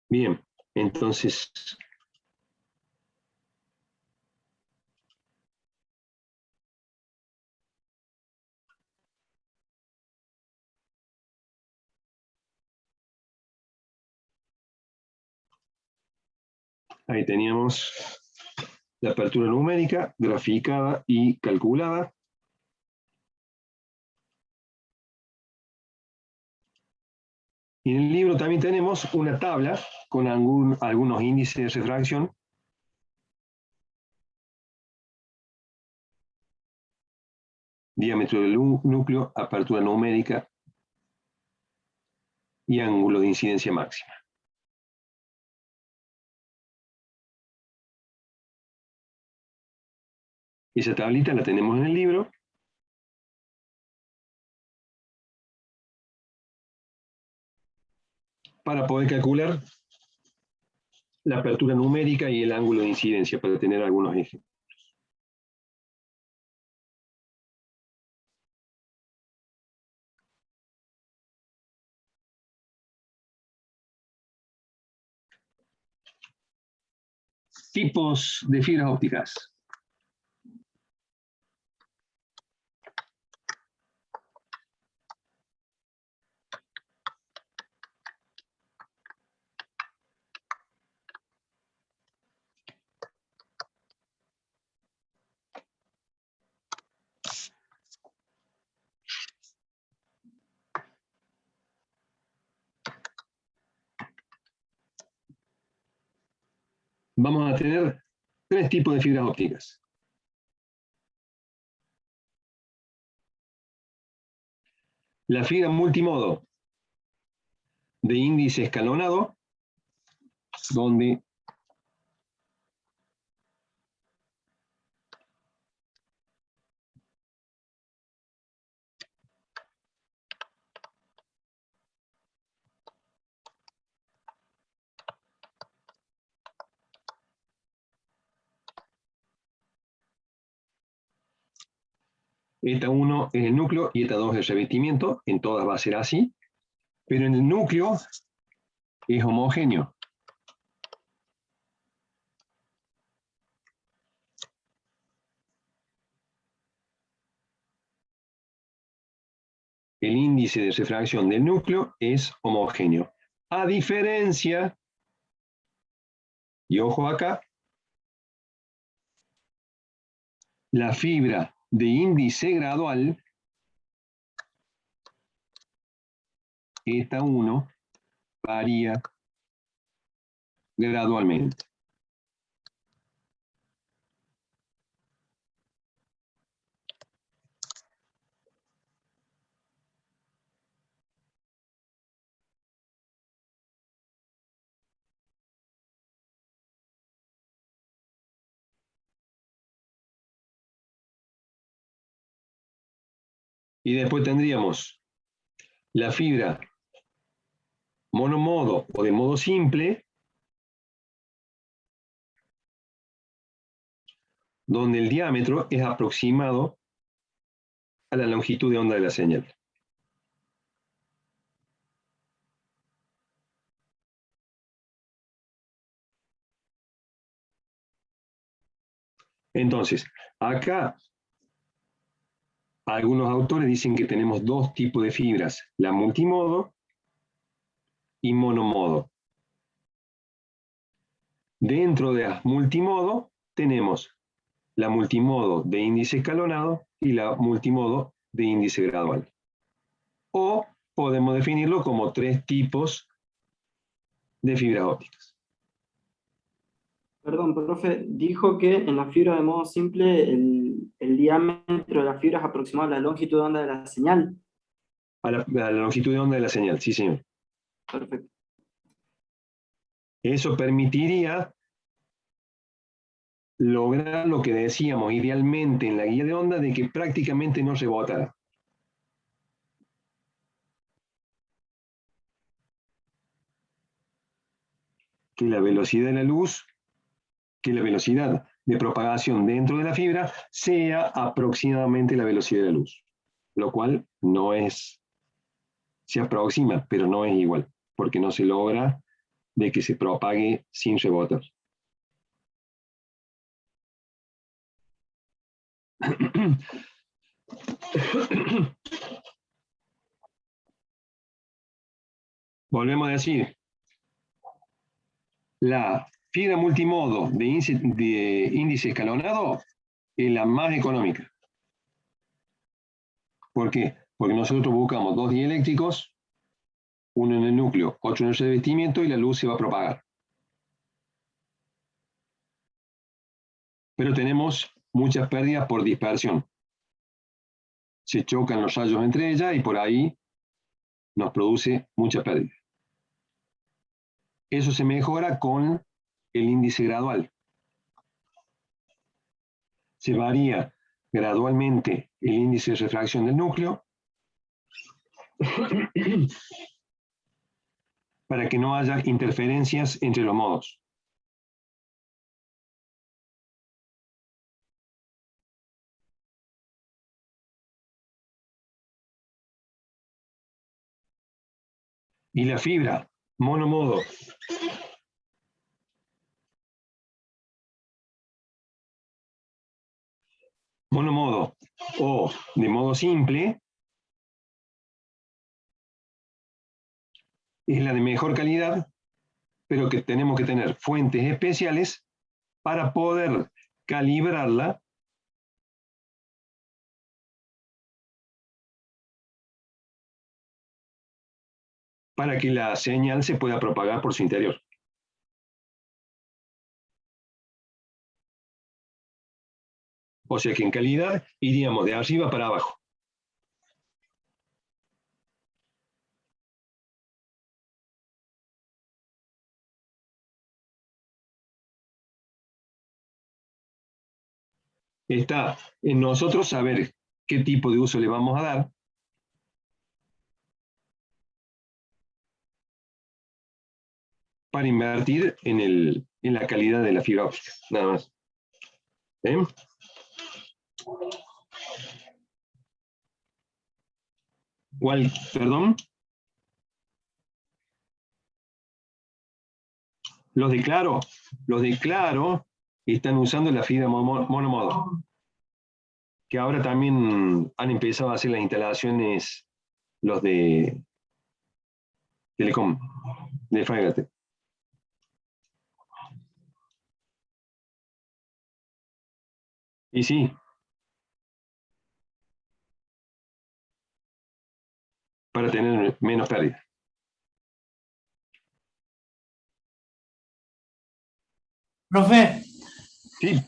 Bien, entonces, ahí teníamos la apertura numérica, graficada y calculada. Y en el libro también tenemos una tabla con algunos índices de refracción. Diámetro del núcleo, apertura numérica y ángulo de incidencia máxima. Esa tablita la tenemos en el libro. Para poder calcular la apertura numérica y el ángulo de incidencia, para tener algunos ejemplos. Tipos de fibras ópticas. Vamos a tener 3 tipos de fibras ópticas. La fibra multimodo de índice escalonado, donde eta 1 es el núcleo y eta 2 es el revestimiento, en todas va a ser así, pero en el núcleo es homogéneo. El índice de refracción del núcleo es homogéneo. A diferencia, y ojo acá, la fibra de índice gradual, eta 1, varía gradualmente. Y después tendríamos la fibra monomodo o de modo simple, donde el diámetro es aproximado a la longitud de onda de la señal. Entonces, acá algunos autores dicen que tenemos dos tipos de fibras, la multimodo y monomodo. Dentro de las multimodo tenemos la multimodo de índice escalonado y la multimodo de índice gradual. O podemos definirlo como tres tipos de fibras ópticas. Perdón, profe, dijo que en la fibra de modo simple el diámetro de la fibra es aproximado a la longitud de onda de la señal. A la longitud de onda de la señal, sí señor. Perfecto. Eso permitiría lograr lo que decíamos idealmente en la guía de onda, de que prácticamente no rebotara. Que la velocidad de la luz, que la velocidad de propagación dentro de la fibra sea aproximadamente la velocidad de la luz, lo cual no es, se aproxima, pero no es igual, porque no se logra de que se propague sin rebotar. Volvemos a decir, la fibra multimodo de índice escalonado es la más económica. ¿Por qué? Porque nosotros buscamos dos dieléctricos, uno en el núcleo, otro en el revestimiento, y la luz se va a propagar. Pero tenemos muchas pérdidas por dispersión. Se chocan los rayos entre ellas y por ahí nos produce mucha pérdida. Eso se mejora con el índice gradual. Se varía gradualmente el índice de refracción del núcleo para que no haya interferencias entre los modos. Y la fibra monomodo o de modo simple es la de mejor calidad, pero que tenemos que tener fuentes especiales para poder calibrarla para que la señal se pueda propagar por su interior. O sea que en calidad iríamos de arriba para abajo. Está en nosotros saber qué tipo de uso le vamos a dar. Para invertir en la calidad de la fibra óptica, nada más. ¿Ven? ¿Cuál? Perdón. Los de Claro están usando la fibra monomodo, que ahora también han empezado a hacer las instalaciones los de Telecom, de Fagate. Y sí. Para tener menos pérdida. Profe, sí.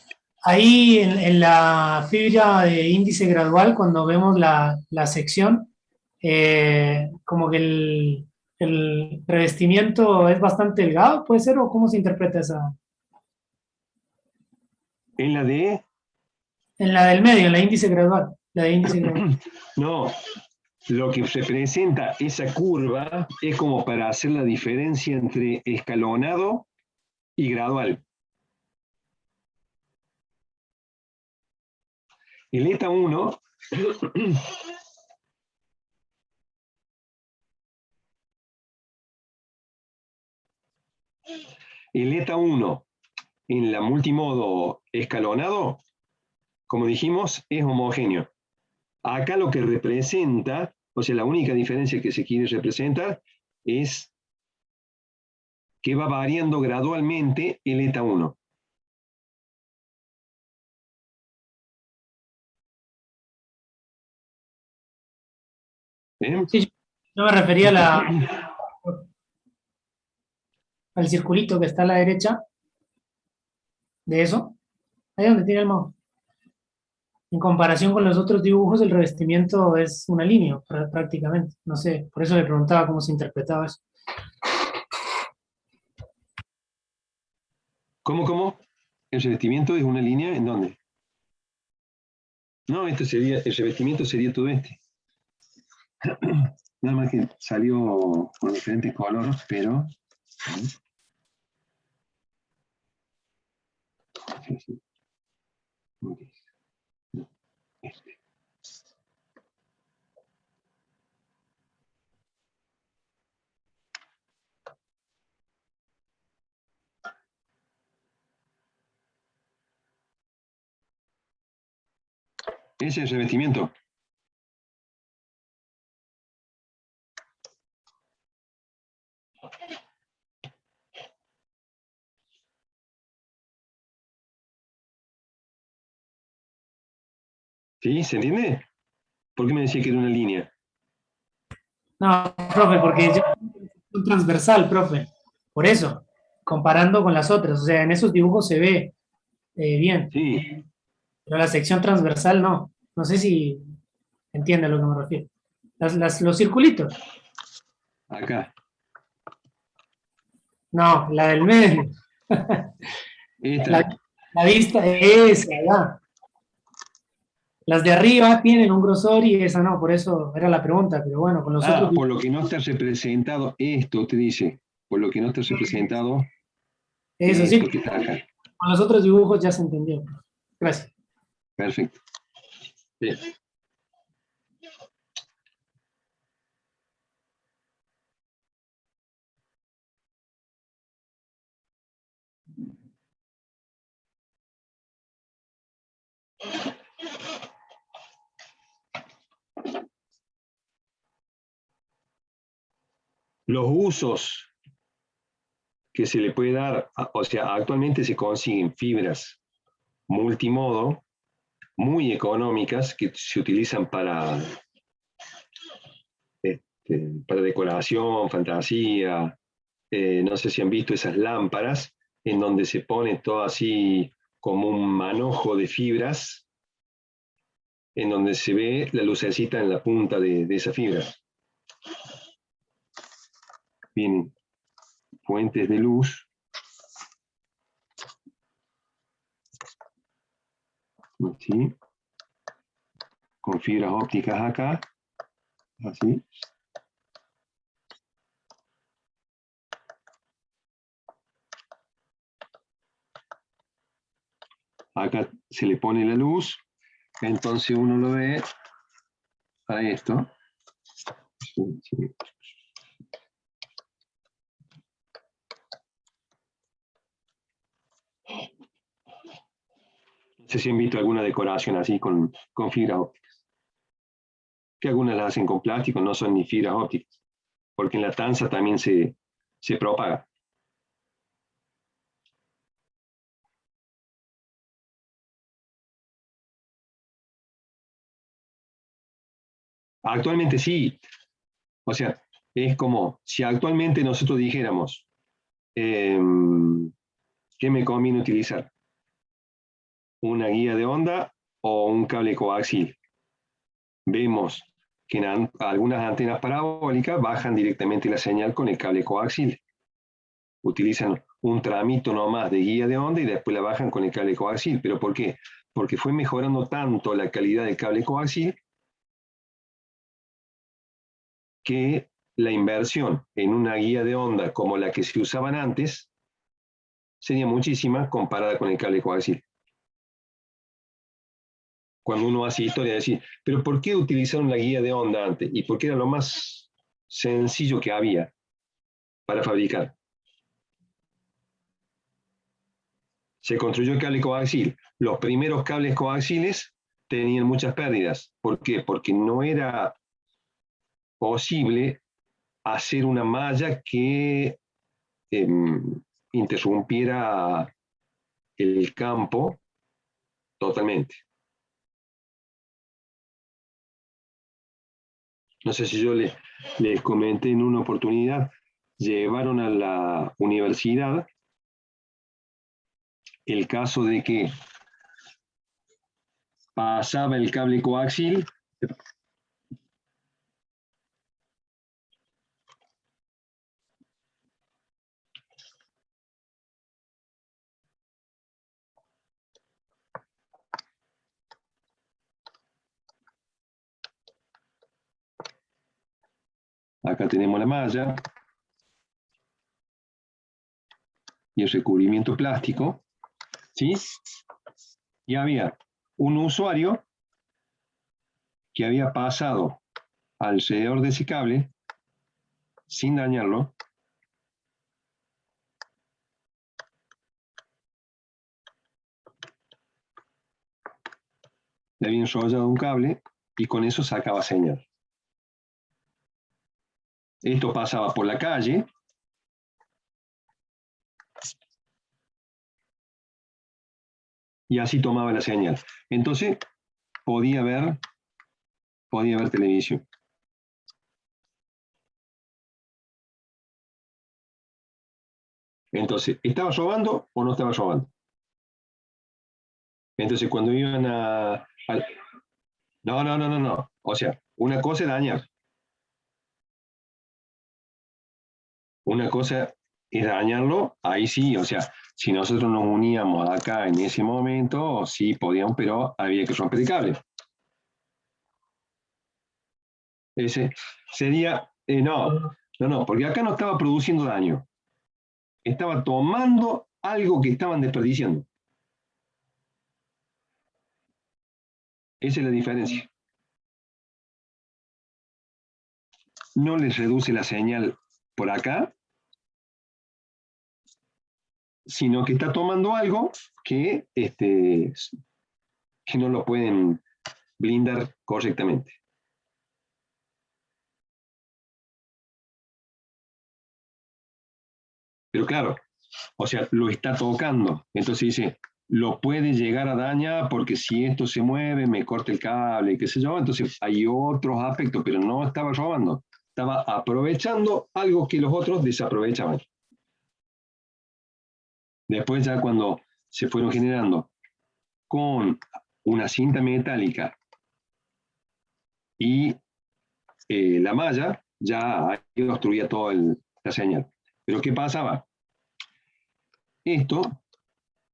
Ahí en la fibra de índice gradual, cuando vemos la sección, como que el revestimiento es bastante delgado, ¿puede ser? ¿O cómo se interpreta esa? ¿En la de? En la del medio, en la índice gradual. La de índice gradual. No, lo que representa esa curva es como para hacer la diferencia entre escalonado y gradual. El ETA 1 el ETA 1 en la multimodo escalonado, como dijimos, es homogéneo. Acá lo que representa, o sea, la única diferencia que se quiere representar es que va variando gradualmente el ETA 1. ¿Eh? Sí, yo me refería al circulito que está a la derecha de eso, ahí donde tiene el mouse. En comparación con los otros dibujos, el revestimiento es una línea prácticamente. No sé, por eso le preguntaba cómo se interpretaba eso. ¿Cómo? ¿El revestimiento es una línea? ¿En dónde? No, el revestimiento sería todo este. Nada más que salió con diferentes colores, pero... Sí. Este. Ese es el revestimiento. ¿Sí? ¿Se entiende? ¿Por qué me decía que era una línea? No, profe, porque yo un transversal, profe. Por eso, comparando con las otras. O sea, en esos dibujos se ve bien. Sí. Pero la sección transversal no. No sé si entiende a lo que me refiero. Los circulitos. Acá. No, la del medio. Esta. La vista es allá. Las de arriba tienen un grosor y esa no, por eso era la pregunta, pero bueno, con los otros... Por lo que no está representado esto, te dice. Por lo que no está representado... Eso sí, que está acá. con los otros dibujos ya se entendió. Gracias. Perfecto. Bien. Los usos que se le puede dar, o sea, actualmente se consiguen fibras multimodo muy económicas que se utilizan para decoración, fantasía. No sé si han visto esas lámparas en donde se pone todo así como un manojo de fibras, en donde se ve la lucecita en la punta de esa fibra. Vienen fuentes de luz. ¿Sí? Con fibras ópticas acá. Así. Acá se le pone la luz. Entonces uno lo ve a esto. Sí. No sé si han visto alguna decoración así con fibras ópticas. Que algunas las hacen con plástico, no son ni fibras ópticas, porque en la tanza también se propaga. Actualmente sí. O sea, es como si actualmente nosotros dijéramos, ¿qué me conviene utilizar? ¿Una guía de onda o un cable coaxial? Vemos que en algunas antenas parabólicas bajan directamente la señal con el cable coaxial. Utilizan un tramito nomás de guía de onda y después la bajan con el cable coaxial. ¿Pero por qué? porque fue mejorando tanto la calidad del cable coaxial que la inversión en una guía de onda como la que se usaban antes sería muchísima comparada con el cable coaxial. Cuando uno hace historia, decir, pero ¿por qué utilizaron la guía de onda antes? Y porque era lo más sencillo que había para fabricar. Se construyó el cable coaxial. Los primeros cables coaxiales tenían muchas pérdidas. ¿Por qué? Porque no era posible hacer una malla que interrumpiera el campo totalmente. No sé si yo les comenté en una oportunidad, llevaron a la universidad el caso de que pasaba el cable coaxial, acá tenemos la malla y el recubrimiento plástico, ¿sí? Y había un usuario que había pasado alrededor de ese cable sin dañarlo, le había enrollado un cable y con eso sacaba señal. Esto pasaba por la calle y así tomaba la señal. Entonces podía ver televisión. Entonces, ¿estaba robando o no estaba robando? Entonces, cuando iban No. O sea, una cosa es dañar. Una cosa es dañarlo, ahí sí, o sea, si nosotros nos uníamos acá en ese momento, sí podíamos, pero había que romper el cable. Ese sería, no, porque acá no estaba produciendo daño. Estaba tomando algo que estaban desperdiciando. Esa es la diferencia. No les reduce la señal por acá, sino que está tomando algo que no lo pueden blindar correctamente. Pero claro, o sea, lo está tocando. Entonces dice, lo puede llegar a dañar porque si esto se mueve, me corta el cable, qué sé yo. Entonces hay otros aspectos, pero no estaba robando. Estaba aprovechando algo que los otros desaprovechaban. Después ya cuando se fueron generando con una cinta metálica y la malla, ya ahí obstruía toda la señal. Pero ¿qué pasaba? Esto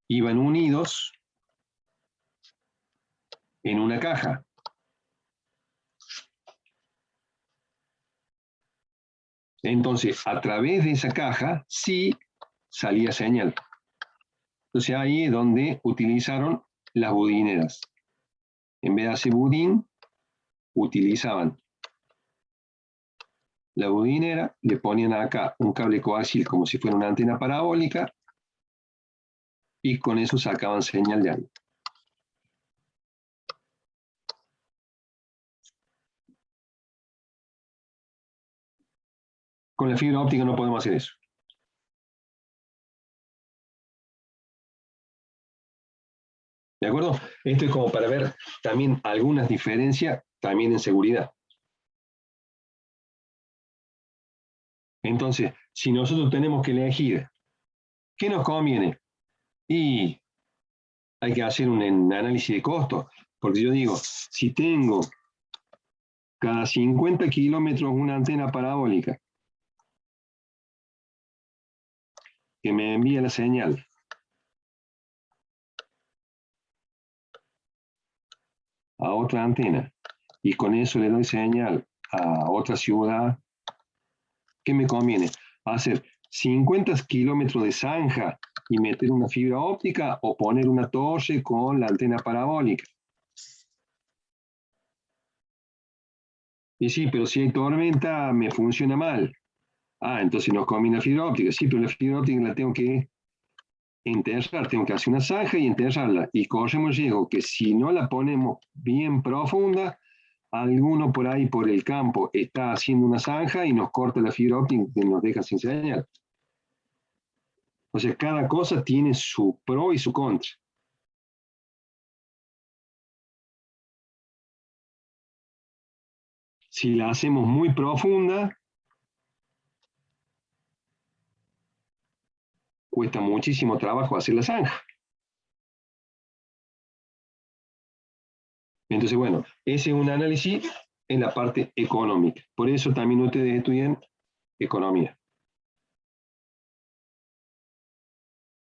iban unidos en una caja. Entonces, a través de esa caja, sí salía señal. Entonces ahí es donde utilizaron las budineras. En vez de hacer budín, utilizaban la budinera, le ponían acá un cable coaxial como si fuera una antena parabólica y con eso sacaban señal de ahí. Con la fibra óptica no podemos hacer eso. ¿De acuerdo? Esto es como para ver también algunas diferencias también en seguridad. Entonces, si nosotros tenemos que elegir qué nos conviene, y hay que hacer un análisis de costo, porque yo digo, si tengo cada 50 kilómetros una antena parabólica que me envía la señal a otra antena y con eso le doy señal a otra ciudad, ¿qué me conviene? ¿Hacer 50 kilómetros de zanja y meter una fibra óptica o poner una torre con la antena parabólica? Y sí, pero si hay tormenta me funciona mal. Ah, entonces nos conviene la fibra óptica. Sí, pero la fibra óptica la tengo que enterrar, tengo que hacer una zanja y enterrarla. Y corremos el riesgo que si no la ponemos bien profunda, alguno por ahí por el campo está haciendo una zanja y nos corta la fibra óptica y nos deja sin señal. O sea, cada cosa tiene su pro y su contra. Si la hacemos muy profunda, cuesta muchísimo trabajo hacer la zanja. Entonces, bueno, ese es un análisis en la parte económica. Por eso también ustedes estudian economía.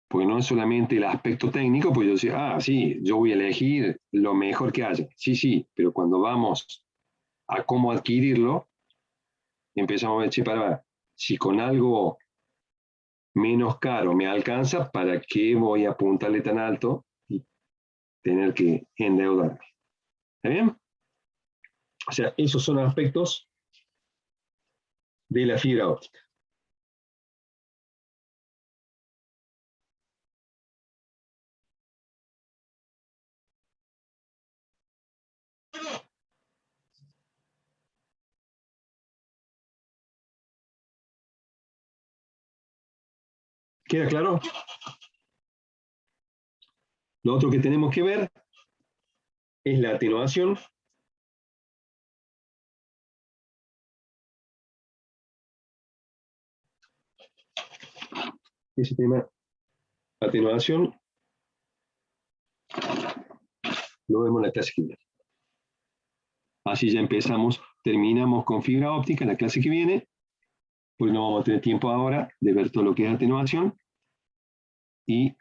Porque no es solamente el aspecto técnico, pues yo decía, sí, yo voy a elegir lo mejor que haya. Sí, pero cuando vamos a cómo adquirirlo, empezamos a ver, che, si con algo menos caro me alcanza, ¿para qué voy a apuntarle tan alto y tener que endeudarme? ¿Está bien? O sea, esos son aspectos de la fibra óptica. ¿Queda claro? Lo otro que tenemos que ver es la atenuación. Ese tema, atenuación, lo vemos en la clase que viene. Así ya empezamos, terminamos con fibra óptica en la clase que viene, pues no vamos a tener tiempo ahora de ver todo lo que es atenuación y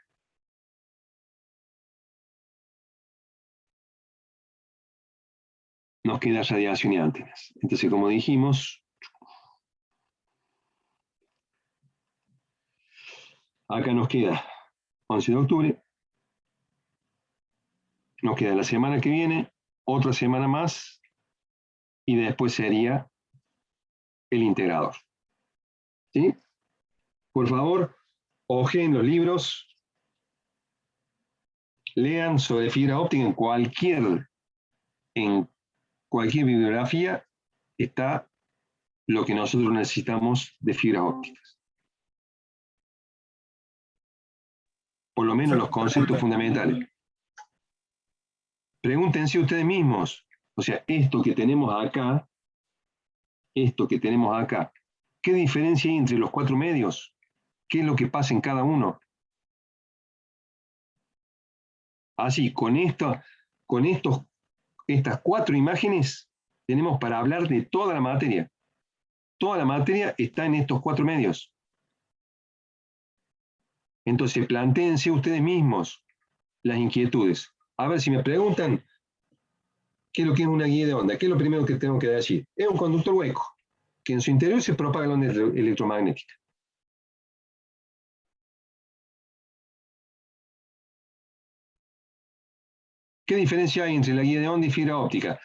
nos queda radiación y antenas. Entonces, como dijimos, acá nos queda 11 de octubre, nos queda la semana que viene, otra semana más, y después sería el integrador. ¿Sí? Por favor, ojeen los libros, lean sobre fibra óptica en cualquier bibliografía está lo que nosotros necesitamos de fibras ópticas. Por lo menos los conceptos fundamentales. Pregúntense ustedes mismos, o sea, esto que tenemos acá, ¿qué diferencia hay entre los 4 medios? ¿Qué es lo que pasa en cada uno? Así, con estas 4 imágenes tenemos para hablar de toda la materia. Toda la materia está en estos 4 medios. Entonces, plantéense ustedes mismos las inquietudes. A ver, si me preguntan qué es lo que es una guía de onda, ¿qué es lo primero que tengo que decir? Es un conductor hueco, que en su interior se propaga la onda electromagnética. ¿Qué diferencia hay entre la guía de onda y fibra óptica?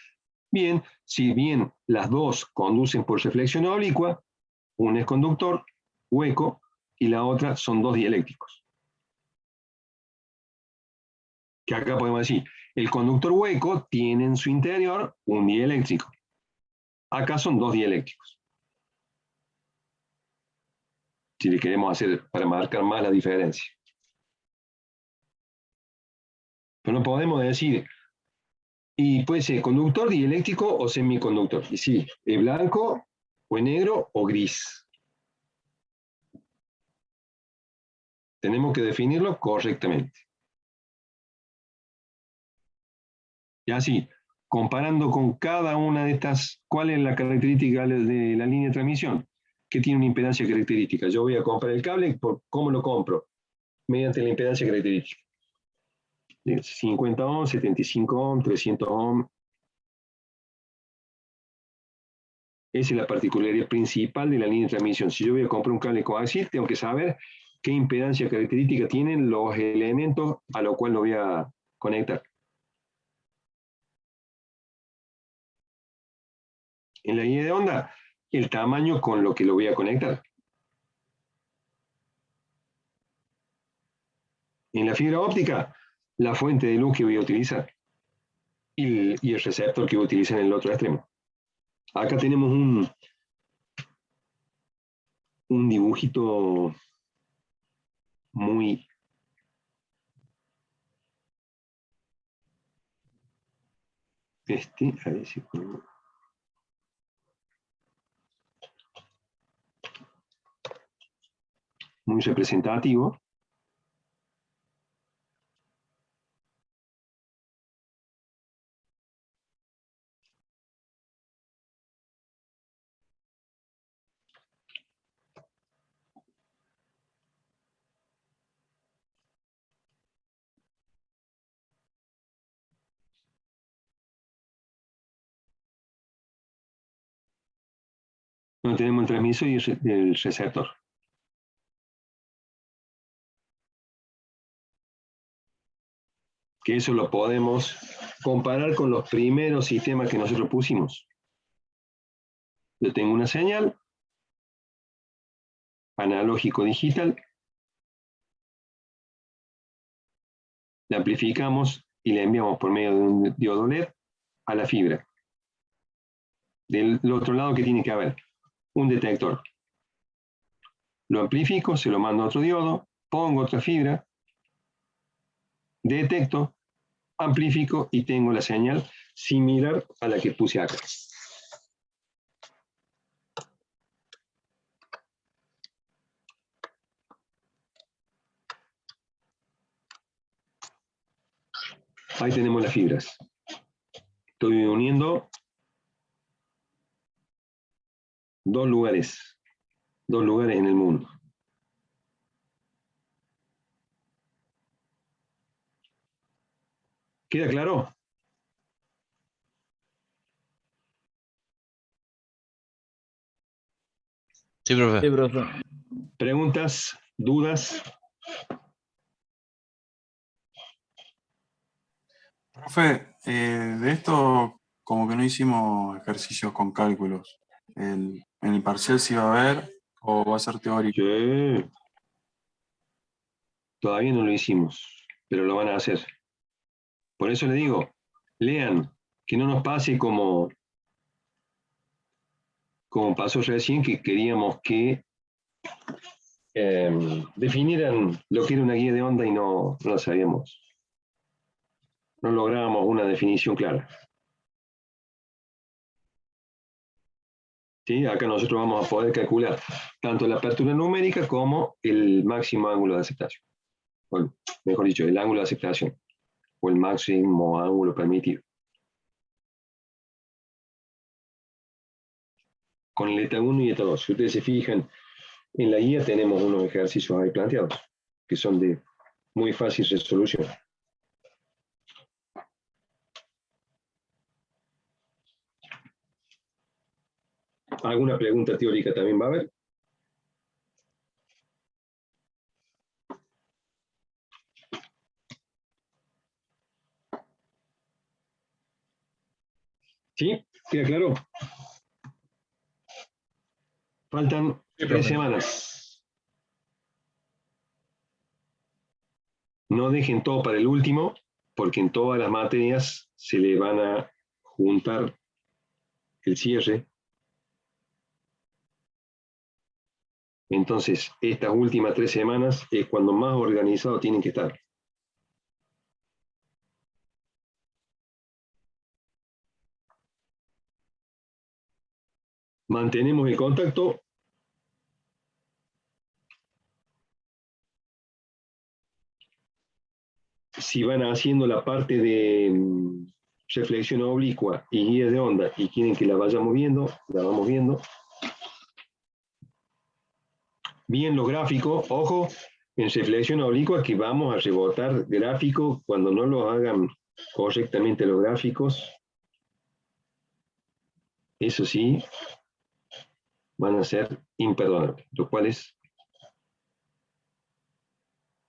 Bien, si bien las dos conducen por reflexión oblicua, una es conductor, hueco, y la otra son 2 dieléctricos. Que acá podemos decir, el conductor hueco tiene en su interior un dieléctrico. Acá son 2 dieléctricos. Si le queremos hacer para marcar más la diferencia. Pero no podemos decir, y puede ser conductor, dieléctrico o semiconductor. Y sí, es blanco, o es negro, o gris. Tenemos que definirlo correctamente. Y así, comparando con cada una de estas, ¿cuál es la característica de la línea de transmisión? Que tiene una impedancia característica. Yo voy a comprar el cable, ¿cómo lo compro? Mediante la impedancia característica. De 50 ohms, 75 ohms, 300 ohms. Esa es la particularidad principal de la línea de transmisión. Si yo voy a comprar un cable coaxial, tengo que saber qué impedancia característica tienen los elementos a los cuales lo voy a conectar. En la guía de onda, el tamaño con lo que lo voy a conectar. En la fibra óptica, la fuente de luz que voy a utilizar y el receptor que voy a utilizar en el otro extremo. Acá tenemos un dibujito muy a ver si puedo. Muy representativo. Donde tenemos el transmisor y el receptor. Que eso lo podemos comparar con los primeros sistemas que nosotros pusimos. Yo tengo una señal analógico digital, la amplificamos y la enviamos por medio de un diodo LED a la fibra. Del otro lado, ¿qué tiene que haber? Un detector. Lo amplifico, se lo mando a otro diodo, pongo otra fibra, detecto, amplifico y tengo la señal similar a la que puse acá. Ahí tenemos las fibras. Estoy uniendo dos lugares en el mundo. ¿Queda claro? Sí, profe. Sí, profe. ¿Preguntas? ¿Dudas? Profe, de esto como que no hicimos ejercicios con cálculos. ¿En el parcial sí va a haber o va a ser teórico? Sí. Todavía no lo hicimos, pero lo van a hacer. Por eso le digo, lean, que no nos pase como pasó recién, que queríamos que definieran lo que era una guía de onda y no lo sabíamos. No lográbamos una definición clara. ¿Sí? Acá nosotros vamos a poder calcular tanto la apertura numérica como el máximo ángulo de aceptación. Bueno, mejor dicho, el ángulo de aceptación o el máximo ángulo permitido. Con el ETA 1 y ETA 2. Si ustedes se fijan, en la guía tenemos unos ejercicios ahí planteados, que son de muy fácil resolución. ¿Alguna pregunta teórica también va a haber? ¿Sí? ¿Queda claro? Faltan 3 semanas. No dejen todo para el último, porque en todas las materias se le van a juntar el cierre. Entonces, estas últimas 3 semanas es cuando más organizados tienen que estar. Mantenemos el contacto. Si van haciendo la parte de reflexión oblicua y guía de onda y quieren que la vayamos viendo, la vamos viendo. Bien los gráficos, ojo, en reflexión oblicua que vamos a rebotar gráficos cuando no lo hagan correctamente los gráficos. Eso sí, van a ser imperdonables, lo cual es,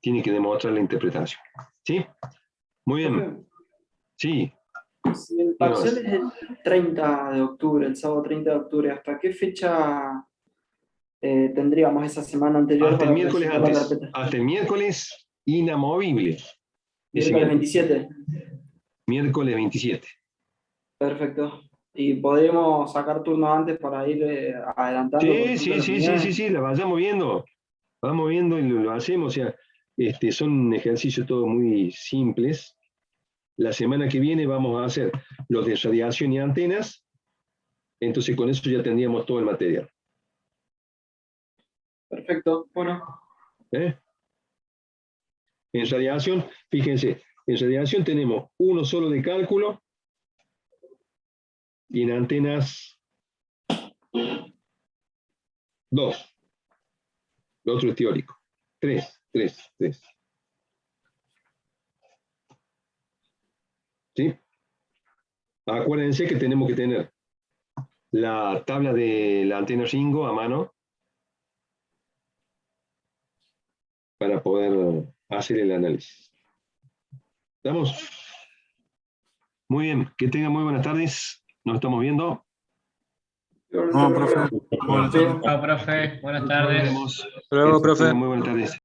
tiene que demostrar la interpretación. ¿Sí? Muy bien. Sí. Si el parcial es el 30 de octubre, el sábado 30 de octubre, ¿hasta qué fecha tendríamos esa semana anterior? Hasta el para miércoles presentar la antes. carpeta? Hasta el miércoles inamovible. Miércoles 27. Miércoles 27. Perfecto. ¿Y podemos sacar turno antes para ir adelantando? por ejemplo, las unidades? Sí, la vayamos viendo. Vamos viendo y lo hacemos. O sea, son ejercicios todos muy simples. La semana que viene vamos a hacer los de radiación y antenas. Entonces con eso ya tendríamos todo el material. Perfecto. Bueno. En radiación, fíjense, en radiación tenemos uno solo de cálculo y en antenas 2. El otro es teórico. 3. ¿Sí? Acuérdense que tenemos que tener la tabla de la antena Ringo a mano para poder hacer el análisis. ¿Estamos? Muy bien, que tengan muy buenas tardes. Nos estamos viendo. No, profe. Buenas tardes. Chao, profe. Buenas tardes. Nos vemos. Muy buenas tardes.